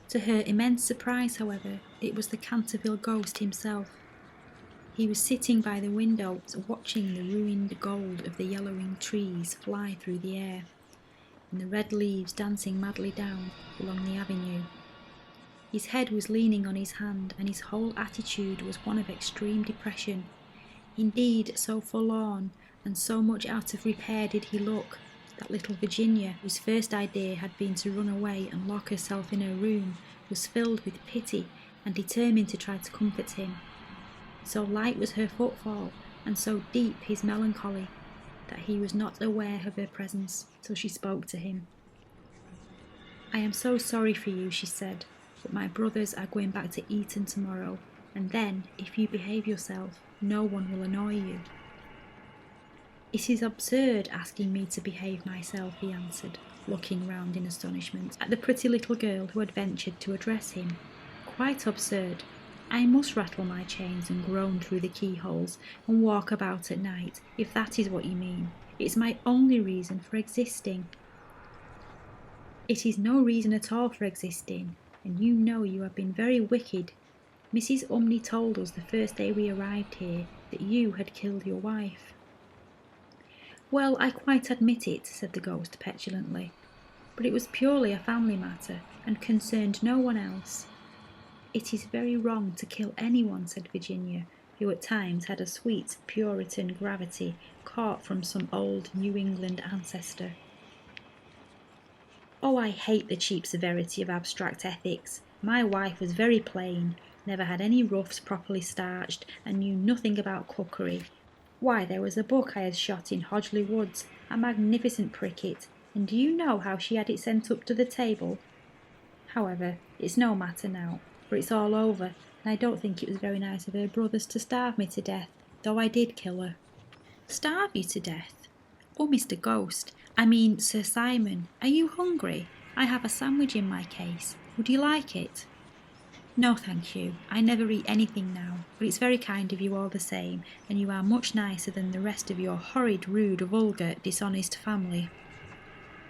To her immense surprise, however, it was the Canterville ghost himself. He was sitting by the window, watching the ruined gold of the yellowing trees fly through the air. and the red leaves dancing madly down along the avenue. His head was leaning on his hand, and his whole attitude was one of extreme depression. Indeed, so forlorn and so much out of repair did he look, that little Virginia, whose first idea had been to run away and lock herself in her room, was filled with pity and determined to try to comfort him. So light was her footfall, and so deep his melancholy, that he was not aware of her presence till she spoke to him. "I am so sorry for you," she said, "but my brothers are going back to Eton tomorrow, and then, if you behave yourself, no one will annoy you." "It is absurd asking me to behave myself," he answered, looking round in astonishment at the pretty little girl who had ventured to address him. "Quite absurd. I must rattle my chains and groan through the keyholes and walk about at night, if that is what you mean. It's my only reason for existing." "It is no reason at all for existing, and you know you have been very wicked. Mrs. Umney told us the first day we arrived here that you had killed your wife." "Well, I quite admit it," said the ghost petulantly, "but it was purely a family matter and concerned no one else." "It is very wrong to kill anyone," said Virginia, who at times had a sweet Puritan gravity caught from some old New England ancestor. "Oh, I hate the cheap severity of abstract ethics. My wife was very plain, never had any ruffs properly starched, and knew nothing about cookery. Why, there was a buck I had shot in Hodgley Woods, a magnificent pricket, and do you know how she had it sent up to the table? However, it's no matter now, for it's all over, and I don't think it was very nice of her brothers to starve me to death, though I did kill her." "Starve you to death? Oh, Mr. Ghost, I mean Sir Simon, are you hungry? I have a sandwich in my case. Would you like it?" "No, thank you. I never eat anything now, but it's very kind of you all the same, and you are much nicer than the rest of your horrid, rude, vulgar, dishonest family."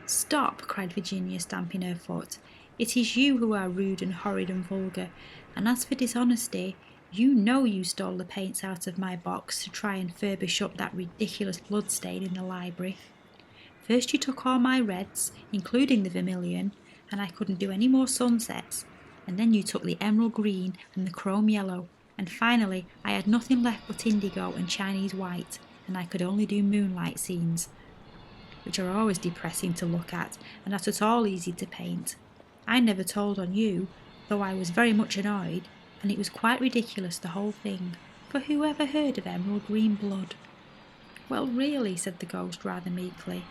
"Stop!" cried Virginia, stamping her foot. "It is you who are rude and horrid and vulgar, and as for dishonesty, you know you stole the paints out of my box to try and furbish up that ridiculous bloodstain in the library. First you took all my reds, including the vermilion, and I couldn't do any more sunsets, and then you took the emerald green and the chrome yellow, and finally I had nothing left but indigo and Chinese white, and I could only do moonlight scenes, which are always depressing to look at and not at all easy to paint. I never told on you, though I was very much annoyed, and it was quite ridiculous, the whole thing, for who ever heard of emerald green blood?" "Well, really," said the ghost rather meekly,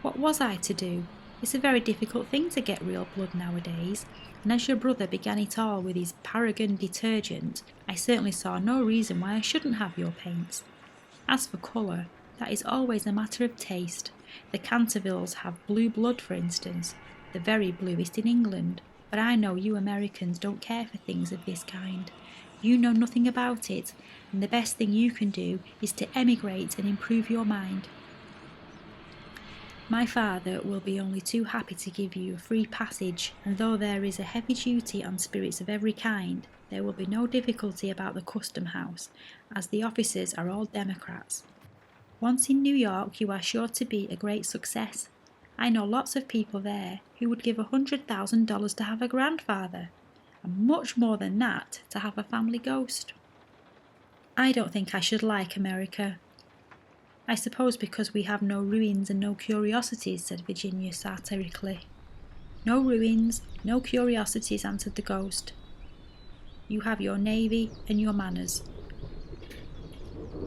"what was I to do? It's a very difficult thing to get real blood nowadays, and as your brother began it all with his paragon detergent, I certainly saw no reason why I shouldn't have your paints. As for colour, that is always a matter of taste. The Cantervilles have blue blood, for instance, the very bluest in England, but I know you Americans don't care for things of this kind. You know nothing about it, and the best thing you can do is to emigrate and improve your mind. My father will be only too happy to give you a free passage, and though there is a heavy duty on spirits of every kind, there will be no difficulty about the custom house, as the officers are all Democrats. Once in New York, you are sure to be a great success. I know lots of people there who would give $100,000 to have a grandfather, and much more than that to have a family ghost." "I don't think I should like America." "I suppose because we have no ruins and no curiosities," said Virginia satirically. "No ruins, no curiosities," answered the ghost. "You have your navy and your manners.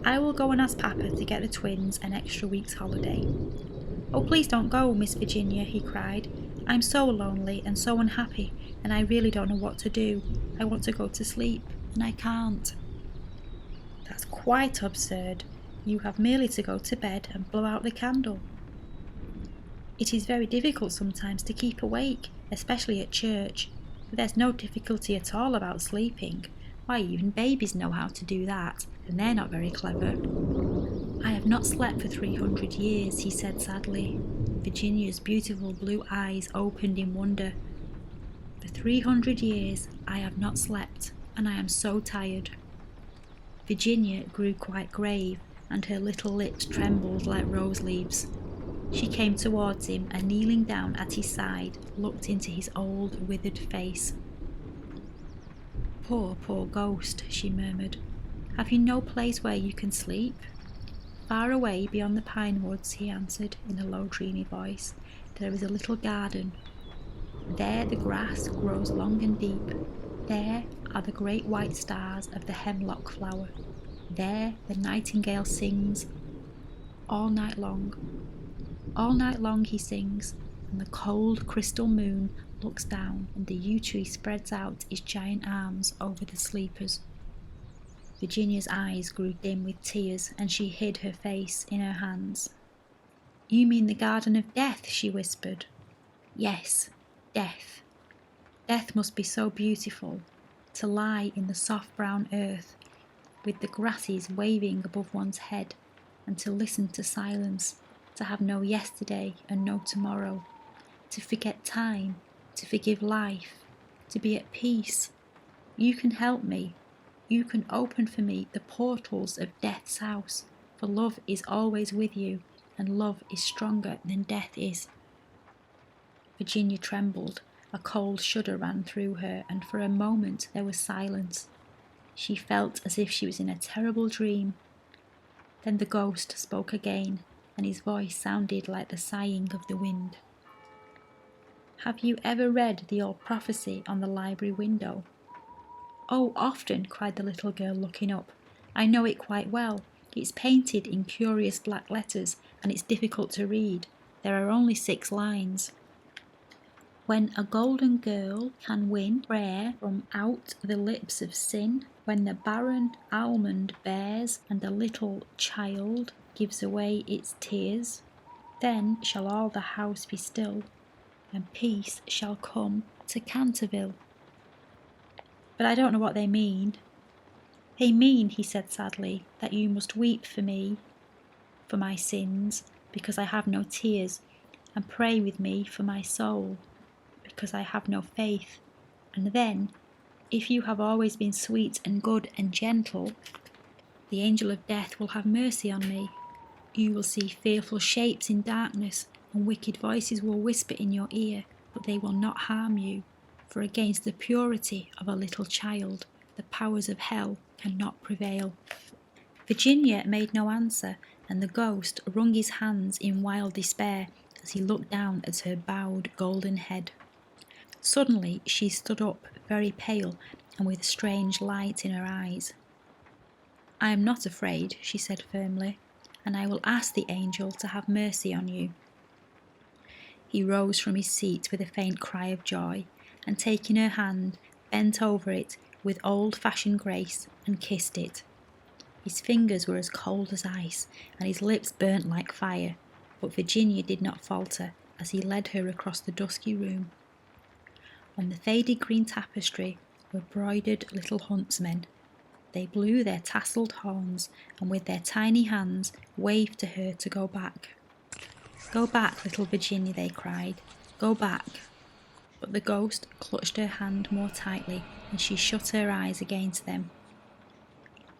I will go and ask Papa to get the twins an extra week's holiday." "Oh, please don't go, Miss Virginia," he cried. "I'm so lonely and so unhappy, and I really don't know what to do. I want to go to sleep, and I can't." "That's quite absurd. You have merely to go to bed and blow out the candle." "It is very difficult sometimes to keep awake, especially at church, but there's no difficulty at all about sleeping. Why, even babies know how to do that, and they're not very clever." "I have not slept for 300 years, he said sadly. Virginia's beautiful blue eyes opened in wonder. "For 300 years I have not slept, and I am so tired." Virginia grew quite grave, and her little lips trembled like rose leaves. She came towards him and, kneeling down at his side, looked into his old, withered face. "Poor, poor ghost," she murmured. "Have you no place where you can sleep?" "Far away beyond the pine woods," he answered in a low, dreamy voice, "there is a little garden. There the grass grows long and deep. There are the great white stars of the hemlock flower. There the nightingale sings all night long. All night long he sings, and the cold crystal moon looks down, and the yew tree spreads out its giant arms over the sleepers." Virginia's eyes grew dim with tears, and she hid her face in her hands. "You mean the Garden of Death," she whispered. "Yes, death. Death must be so beautiful, to lie in the soft brown earth, with the grasses waving above one's head, and to listen to silence, to have no yesterday and no tomorrow, to forget time, to forgive life, to be at peace. You can help me. You can open for me the portals of death's house, for love is always with you, and love is stronger than death is." Virginia trembled. A cold shudder ran through her, and for a moment there was silence. She felt as if she was in a terrible dream. Then the ghost spoke again, and his voice sounded like the sighing of the wind. "Have you ever read the old prophecy on the library window?" "Oh, often," cried the little girl, looking up. "I know it quite well. It's painted in curious black letters, and it's difficult to read. There are only 6 lines. When a golden girl can win prayer from out the lips of sin, when the barren almond bears and the little child gives away its tears, then shall all the house be still, and peace shall come to Canterville." "But I don't know what they mean." "They mean," he said sadly, "that you must weep for me, for my sins, because I have no tears, and pray with me for my soul, because I have no faith. And then, if you have always been sweet and good and gentle, the angel of death will have mercy on me. You will see fearful shapes in darkness, and wicked voices will whisper in your ear, but they will not harm you, for against the purity of a little child, the powers of hell cannot prevail." Virginia made no answer, and the ghost wrung his hands in wild despair as he looked down at her bowed golden head. Suddenly she stood up, very pale and with a strange light in her eyes. "I am not afraid," she said firmly, "and I will ask the angel to have mercy on you." He rose from his seat with a faint cry of joy, and taking her hand, bent over it with old-fashioned grace and kissed it. His fingers were as cold as ice, and his lips burnt like fire, but Virginia did not falter as he led her across the dusky room. On the faded green tapestry were broidered little huntsmen. They blew their tasselled horns, and with their tiny hands waved to her to go back. "Go back, little Virginia," they cried. "Go back." But the ghost clutched her hand more tightly, and she shut her eyes against them.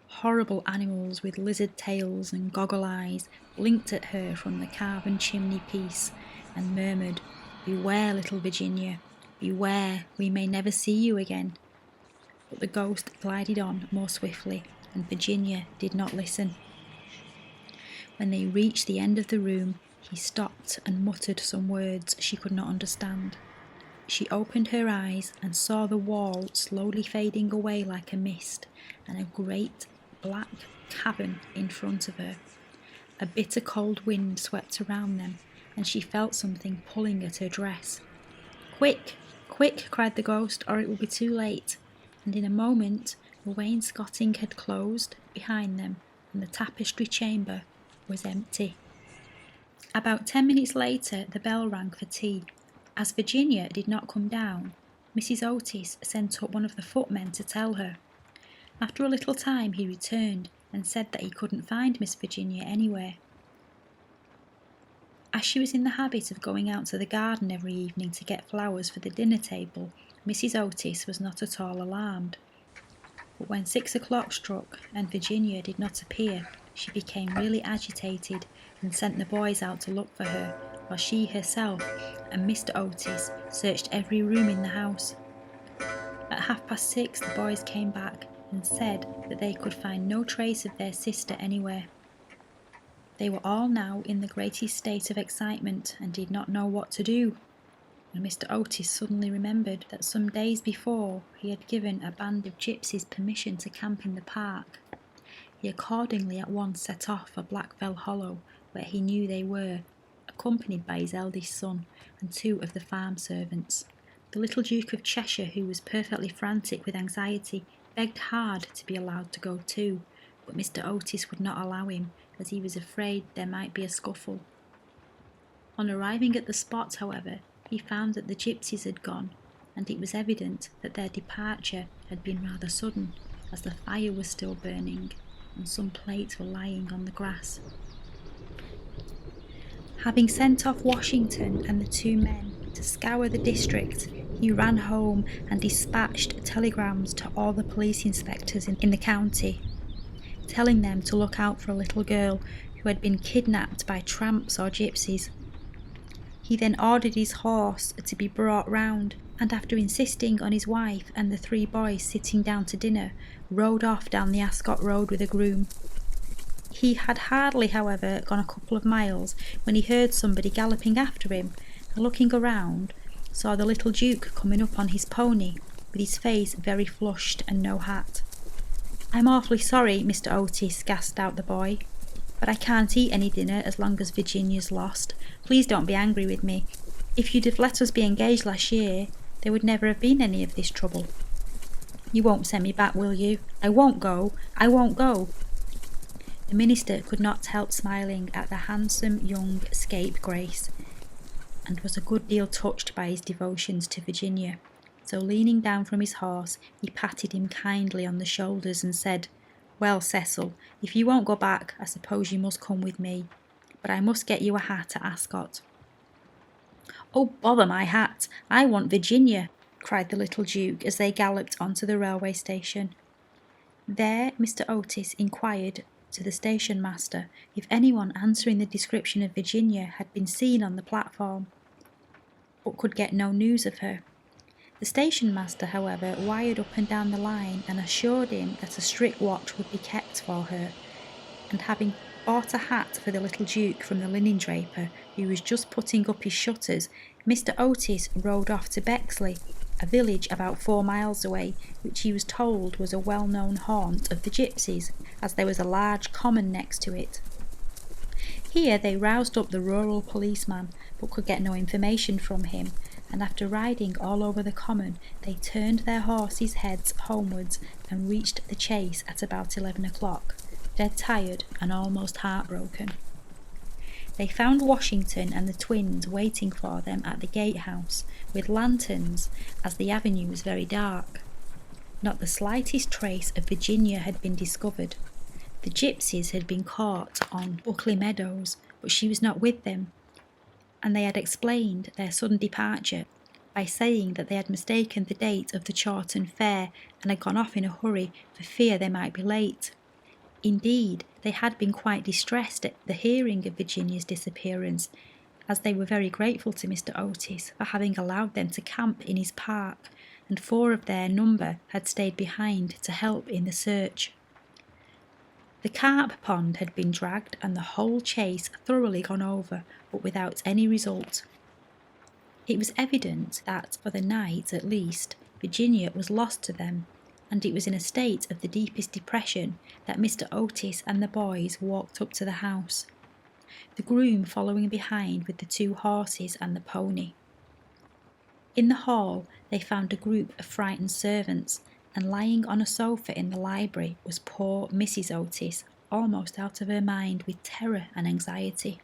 Horrible animals with lizard tails and goggle eyes blinked at her from the carven chimney piece and murmured, "Beware, little Virginia, beware, we may never see you again." But the ghost glided on more swiftly, and Virginia did not listen. When they reached the end of the room, he stopped and muttered some words she could not understand. She opened her eyes and saw the wall slowly fading away like a mist, and a great black cavern in front of her. A bitter cold wind swept around them, and she felt something pulling at her dress. "Quick, quick," cried the ghost, "or it will be too late." And in a moment the wainscoting had closed behind them, and the tapestry chamber was empty. About 10 minutes later the bell rang for tea. As Virginia did not come down, Mrs. Otis sent up one of the footmen to tell her. After a little time he returned and said that he couldn't find Miss Virginia anywhere. As she was in the habit of going out to the garden every evening to get flowers for the dinner table, Mrs. Otis was not at all alarmed. But when 6 o'clock struck and Virginia did not appear, she became really agitated and sent the boys out to look for her, while she herself and Mr. Otis searched every room in the house. At 6:30, the boys came back and said that they could find no trace of their sister anywhere. They were all now in the greatest state of excitement and did not know what to do, when Mr. Otis suddenly remembered that some days before he had given a band of gypsies permission to camp in the park. He accordingly at once set off for Blackfell Hollow, where he knew they were, accompanied by his eldest son and 2 of the farm servants. The little Duke of Cheshire, who was perfectly frantic with anxiety, begged hard to be allowed to go too, but Mr. Otis would not allow him, as he was afraid there might be a scuffle. On arriving at the spot, however, he found that the gypsies had gone, and it was evident that their departure had been rather sudden, as the fire was still burning and some plates were lying on the grass. Having sent off Washington and the 2 men to scour the district, he ran home and dispatched telegrams to all the police inspectors in the county, telling them to look out for a little girl who had been kidnapped by tramps or gypsies. He then ordered his horse to be brought round, and after insisting on his wife and the 3 boys sitting down to dinner, rode off down the Ascot Road with a groom. He had hardly, however, gone a couple of miles when he heard somebody galloping after him, and looking around, saw the little Duke coming up on his pony, with his face very flushed and no hat. "I'm awfully sorry, Mr. Otis," gasped out the boy, "but I can't eat any dinner as long as Virginia's lost. Please don't be angry with me. If you'd have let us be engaged last year, there would never have been any of this trouble. You won't send me back, will you? I won't go. I won't go." The minister could not help smiling at the handsome young scapegrace, and was a good deal touched by his devotions to Virginia. So leaning down from his horse, he patted him kindly on the shoulders and said, "Well, Cecil, if you won't go back, I suppose you must come with me. But I must get you a hat at Ascot." "Oh, bother my hat! I want Virginia!" cried the little Duke as they galloped onto the railway station. There Mr. Otis inquired to the station master if anyone answering the description of Virginia had been seen on the platform, but could get no news of her. The station master, however, wired up and down the line and assured him that a strict watch would be kept for her, and having bought a hat for the little Duke from the linen draper, who was just putting up his shutters, Mr. Otis rode off to Bexley, a village about 4 miles away, which he was told was a well-known haunt of the gypsies, as there was a large common next to it. Here they roused up the rural policeman, but could get no information from him, and after riding all over the common, they turned their horses' heads homewards and reached the chase at about 11 o'clock, dead tired and almost heartbroken. They found Washington and the twins waiting for them at the gatehouse with lanterns, as the avenue was very dark. Not the slightest trace of Virginia had been discovered. The gypsies had been caught on Buckley Meadows, but she was not with them, and they had explained their sudden departure by saying that they had mistaken the date of the Chawton Fair and had gone off in a hurry for fear they might be late. Indeed, they had been quite distressed at the hearing of Virginia's disappearance, as they were very grateful to Mr. Otis for having allowed them to camp in his park, and 4 of their number had stayed behind to help in the search. The carp pond had been dragged and the whole chase thoroughly gone over, but without any result. It was evident that, for the night at least, Virginia was lost to them, and it was in a state of the deepest depression that Mr. Otis and the boys walked up to the house, the groom following behind with the 2 horses and the pony. In the hall they found a group of frightened servants, and lying on a sofa in the library was poor Mrs. Otis, almost out of her mind with terror and anxiety.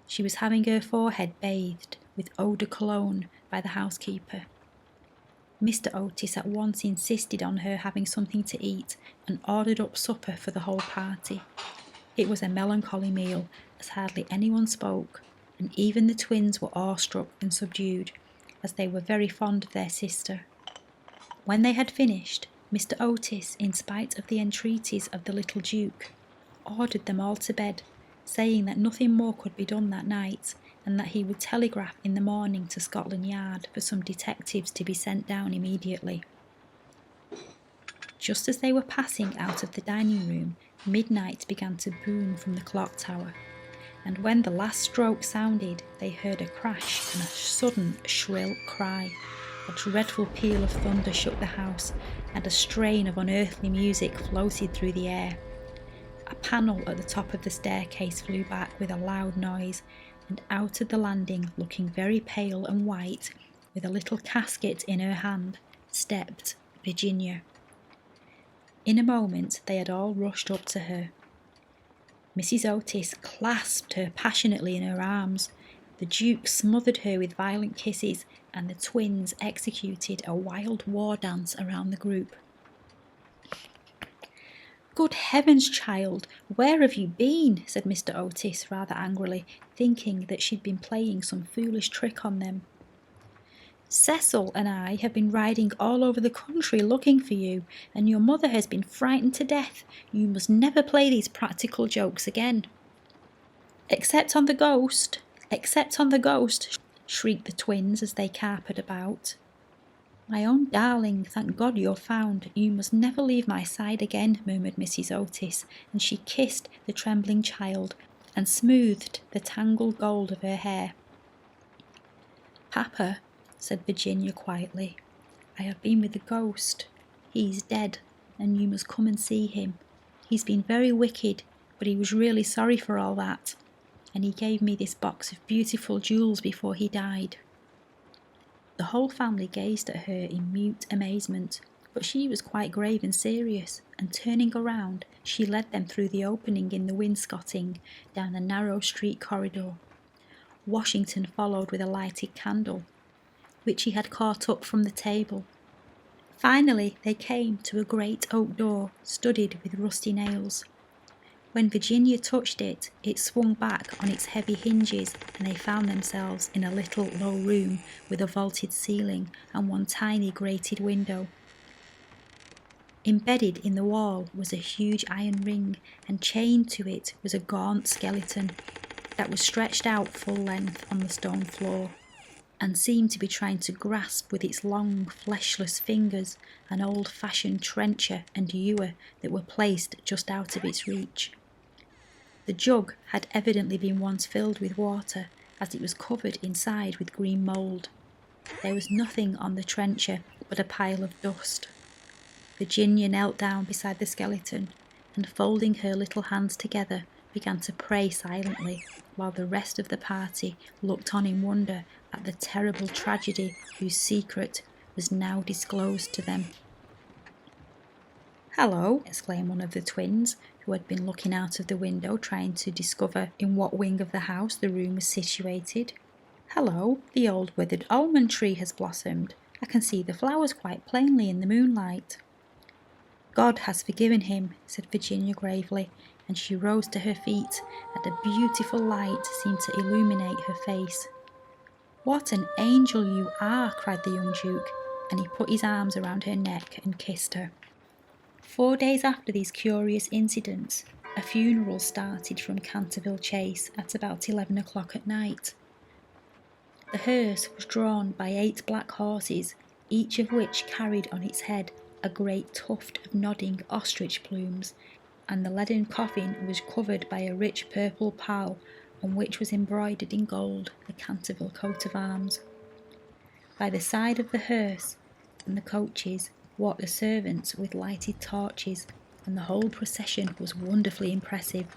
She was having her forehead bathed with eau de cologne by the housekeeper. Mr. Otis at once insisted on her having something to eat and ordered up supper for the whole party. It was a melancholy meal, as hardly anyone spoke, and even the twins were awestruck and subdued, as they were very fond of their sister. When they had finished, Mr. Otis, in spite of the entreaties of the little Duke, ordered them all to bed, saying that nothing more could be done that night, and that he would telegraph in the morning to Scotland Yard for some detectives to be sent down immediately. Just as they were passing out of the dining room, midnight began to boom from the clock tower, and when the last stroke sounded, they heard a crash and a sudden shrill cry. A dreadful peal of thunder shook the house, and a strain of unearthly music floated through the air. A panel at the top of the staircase flew back with a loud noise, and out of the landing, looking very pale and white, with a little casket in her hand, stepped Virginia. In a moment they had all rushed up to her. Mrs. Otis clasped her passionately in her arms. The Duke smothered her with violent kisses, and the twins executed a wild war dance around the group. "Good heavens, child, where have you been?" said Mr. Otis rather angrily, thinking that she'd been playing some foolish trick on them. "Cecil and I have been riding all over the country looking for you, and your mother has been frightened to death. You must never play these practical jokes again." Except on the ghost, shrieked the twins as they capered about. "My own darling, thank God you're found. You must never leave my side again," murmured Mrs. Otis, and she kissed the trembling child and smoothed the tangled gold of her hair. "Papa," said Virginia quietly, "I have been with the ghost. He is dead, and you must come and see him. He's been very wicked, but he was really sorry for all that, and he gave me this box of beautiful jewels before he died." The whole family gazed at her in mute amazement, but she was quite grave and serious, and turning around, she led them through the opening in the wainscoting down a narrow street corridor. Washington followed with a lighted candle, which he had caught up from the table. Finally, they came to a great oak door, studded with rusty nails. When Virginia touched it, it swung back on its heavy hinges, and they found themselves in a little low room with a vaulted ceiling and one tiny grated window. Embedded in the wall was a huge iron ring, and chained to it was a gaunt skeleton that was stretched out full length on the stone floor, and seemed to be trying to grasp with its long, fleshless fingers an old-fashioned trencher and ewer that were placed just out of its reach. The jug had evidently been once filled with water, as it was covered inside with green mould. There was nothing on the trencher but a pile of dust. Virginia knelt down beside the skeleton, and folding her little hands together, began to pray silently, while the rest of the party looked on in wonder at the terrible tragedy whose secret was now disclosed to them. "Hello," exclaimed one of the twins, who had been looking out of the window trying to discover in what wing of the house the room was situated. "Hello, the old withered almond tree has blossomed. I can see the flowers quite plainly in the moonlight." "God has forgiven him," said Virginia gravely, and she rose to her feet, and a beautiful light seemed to illuminate her face. "What an angel you are," cried the young Duke, and he put his arms around her neck and kissed her. 4 days after these curious incidents, a funeral started from Canterville Chase at about 11 o'clock at night. The hearse was drawn by 8 black horses, each of which carried on its head a great tuft of nodding ostrich plumes, and the leaden coffin was covered by a rich purple pall on which was embroidered in gold the Canterville coat of arms. By the side of the hearse and the coaches walked the servants with lighted torches, and the whole procession was wonderfully impressive.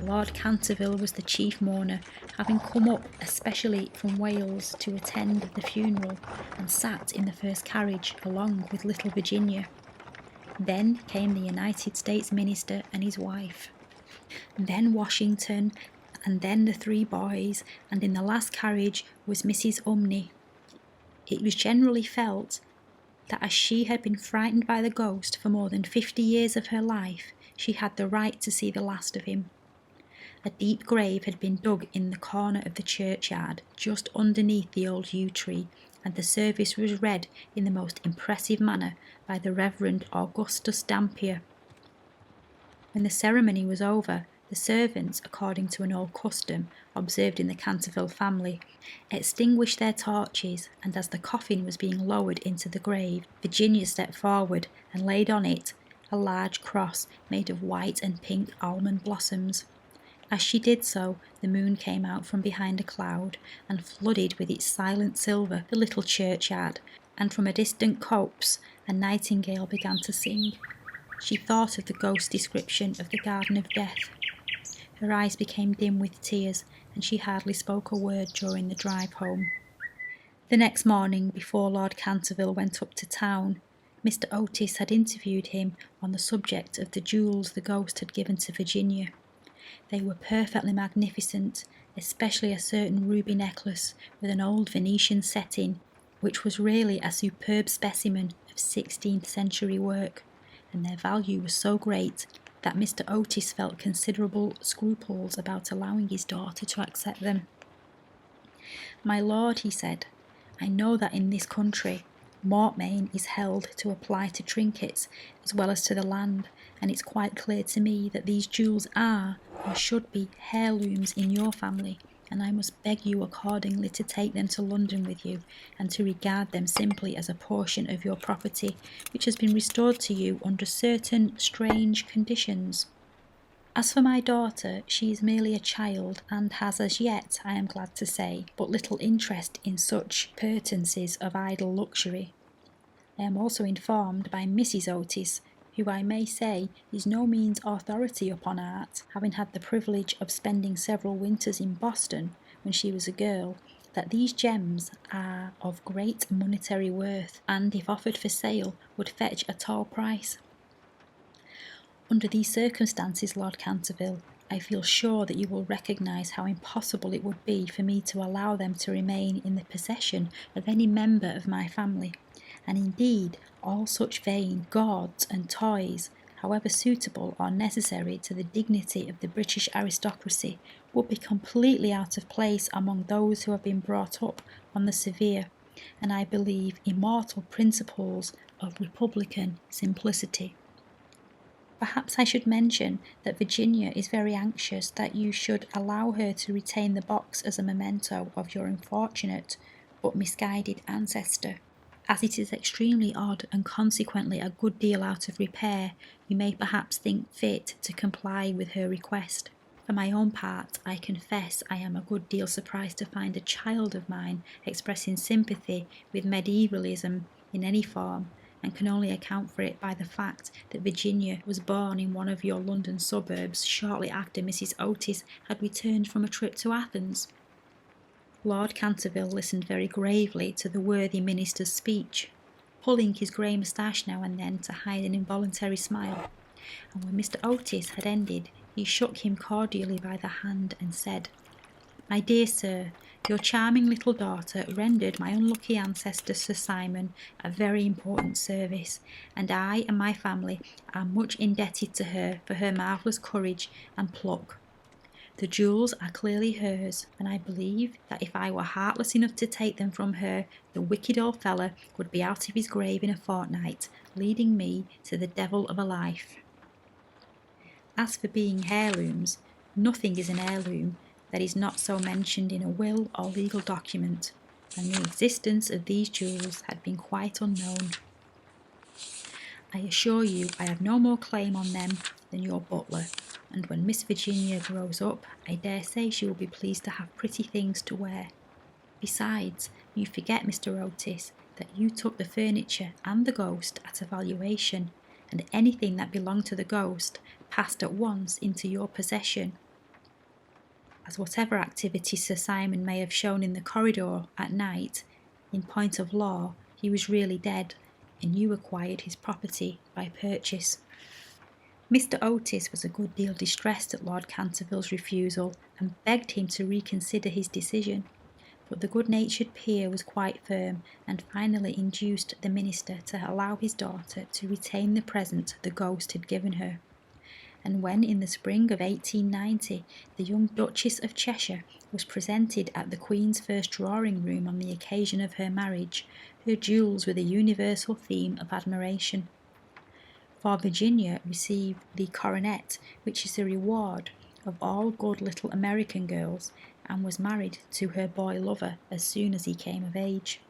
Lord Canterville was the chief mourner, having come up especially from Wales to attend the funeral, and sat in the first carriage along with little Virginia. Then came the United States Minister and his wife, then Washington, and then the 3 boys, and in the last carriage was Mrs. Umney. It was generally felt that as she had been frightened by the ghost for more than 50 years of her life, she had the right to see the last of him. A deep grave had been dug in the corner of the churchyard, just underneath the old yew tree, and the service was read in the most impressive manner by the Reverend Augustus Dampier. When the ceremony was over, the servants, according to an old custom observed in the Canterville family, extinguished their torches, and as the coffin was being lowered into the grave, Virginia stepped forward and laid on it a large cross made of white and pink almond blossoms. As she did so, the moon came out from behind a cloud and flooded with its silent silver the little churchyard, and from a distant copse a nightingale began to sing. She thought of the ghost description of the Garden of Death. Her eyes became dim with tears, and she hardly spoke a word during the drive home. The next morning, before Lord Canterville went up to town, Mr. Otis had interviewed him on the subject of the jewels the ghost had given to Virginia. They were perfectly magnificent, especially a certain ruby necklace with an old Venetian setting, which was really a superb specimen of 16th century work, and their value was so great that Mr. Otis felt considerable scruples about allowing his daughter to accept them. "My lord," he said, "I know that in this country mortmain is held to apply to trinkets as well as to the land, and it's quite clear to me that these jewels are, or should be, heirlooms in your family, and I must beg you accordingly to take them to London with you, and to regard them simply as a portion of your property, which has been restored to you under certain strange conditions. As for my daughter, she is merely a child, and has as yet, I am glad to say, but little interest in such appurtenances of idle luxury. I am also informed by Mrs. Otis, who I may say is no means authority upon art, having had the privilege of spending several winters in Boston when she was a girl, that these gems are of great monetary worth, and if offered for sale would fetch a tall price. Under these circumstances, Lord Canterville, I feel sure that you will recognise how impossible it would be for me to allow them to remain in the possession of any member of my family, and indeed all such vain gauds and toys, however suitable or necessary to the dignity of the British aristocracy, would be completely out of place among those who have been brought up on the severe, and I believe immortal principles of republican simplicity. Perhaps I should mention that Virginia is very anxious that you should allow her to retain the box as a memento of your unfortunate but misguided ancestor. As it is extremely odd and consequently a good deal out of repair, you may perhaps think fit to comply with her request. For my own part, I confess I am a good deal surprised to find a child of mine expressing sympathy with medievalism in any form, and can only account for it by the fact that Virginia was born in one of your London suburbs shortly after Mrs. Otis had returned from a trip to Athens." Lord Canterville listened very gravely to the worthy minister's speech, pulling his grey moustache now and then to hide an involuntary smile, and when Mr. Otis had ended, he shook him cordially by the hand and said, "My dear sir, your charming little daughter rendered my unlucky ancestor Sir Simon a very important service, and I and my family are much indebted to her for her marvellous courage and pluck. The jewels are clearly hers, and I believe that if I were heartless enough to take them from her, the wicked old fellow would be out of his grave in a fortnight, leading me to the devil of a life. As for being heirlooms, nothing is an heirloom that is not so mentioned in a will or legal document, and the existence of these jewels had been quite unknown. I assure you I have no more claim on them than your butler, and when Miss Virginia grows up, I dare say she will be pleased to have pretty things to wear. Besides, you forget, Mr. Otis, that you took the furniture and the ghost at a valuation, and anything that belonged to the ghost passed at once into your possession. As whatever activity Sir Simon may have shown in the corridor at night, in point of law, he was really dead, and you acquired his property by purchase." Mr. Otis was a good deal distressed at Lord Canterville's refusal, and begged him to reconsider his decision, but the good-natured peer was quite firm, and finally induced the minister to allow his daughter to retain the present the ghost had given her. and when in the spring of 1890 the young Duchess of Cheshire was presented at the Queen's first drawing room on the occasion of her marriage, her jewels were the universal theme of admiration. For Virginia received the coronet, which is the reward of all good little American girls, and was married to her boy lover as soon as he came of age.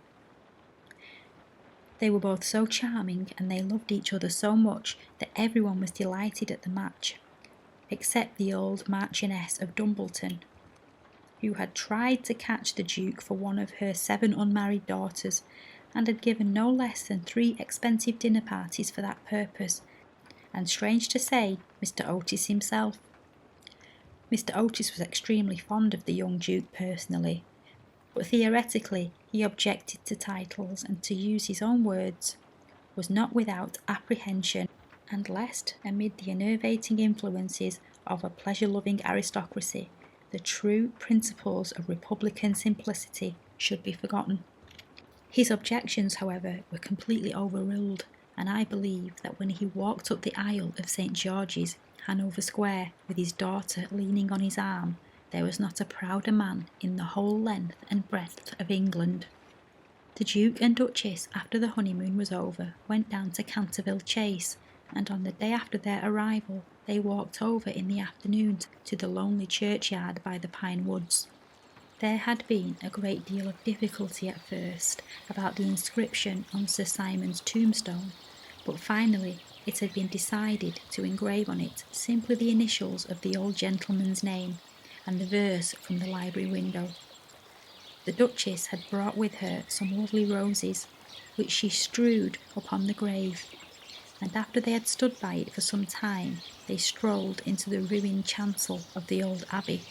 They were both so charming and they loved each other so much that everyone was delighted at the match, except the old Marchioness of Dumbleton, who had tried to catch the Duke for one of her 7 unmarried daughters, and had given no less than 3 expensive dinner parties for that purpose, and strange to say, Mr. Otis himself. Mr. Otis was extremely fond of the young Duke personally, but theoretically he objected to titles, and to use his own words, was not without apprehension, and lest, amid the enervating influences of a pleasure-loving aristocracy, the true principles of republican simplicity should be forgotten. His objections, however, were completely overruled, and I believe that when he walked up the aisle of St. George's, Hanover Square, with his daughter leaning on his arm, there was not a prouder man in the whole length and breadth of England. The Duke and Duchess, after the honeymoon was over, went down to Canterville Chase, and on the day after their arrival they walked over in the afternoon to the lonely churchyard by the pine woods. There had been a great deal of difficulty at first about the inscription on Sir Simon's tombstone, but finally it had been decided to engrave on it simply the initials of the old gentleman's name and the verse from the library window. The Duchess had brought with her some lovely roses, which she strewed upon the grave, and after they had stood by it for some time, they strolled into the ruined chancel of the old abbey.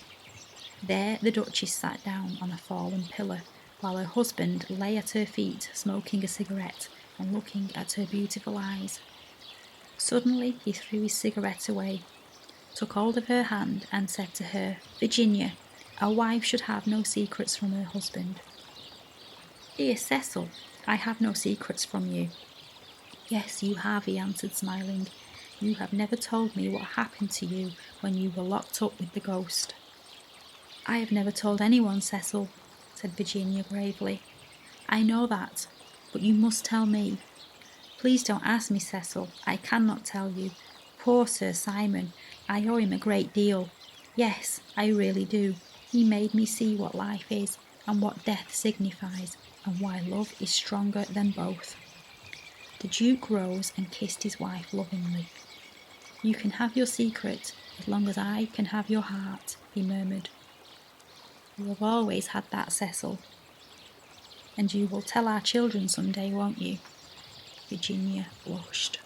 There the Duchess sat down on a fallen pillar, while her husband lay at her feet smoking a cigarette and looking at her beautiful eyes. Suddenly he threw his cigarette away, took hold of her hand and said to her, "Virginia, a wife should have no secrets from her husband." "Dear Cecil, I have no secrets from you." "Yes, you have," he answered, smiling. "You have never told me what happened to you when you were locked up with the ghost." "I have never told anyone, Cecil," said Virginia gravely. "I know that, but you must tell me." "Please don't ask me, Cecil. I cannot tell you. Poor Sir Simon, I owe him a great deal. Yes, I really do. He made me see what life is, and what death signifies, and why love is stronger than both." The Duke rose and kissed his wife lovingly. "You can have your secret as long as I can have your heart," he murmured. "You have always had that, Cecil. And you will tell our children some day, won't you?" Virginia blushed.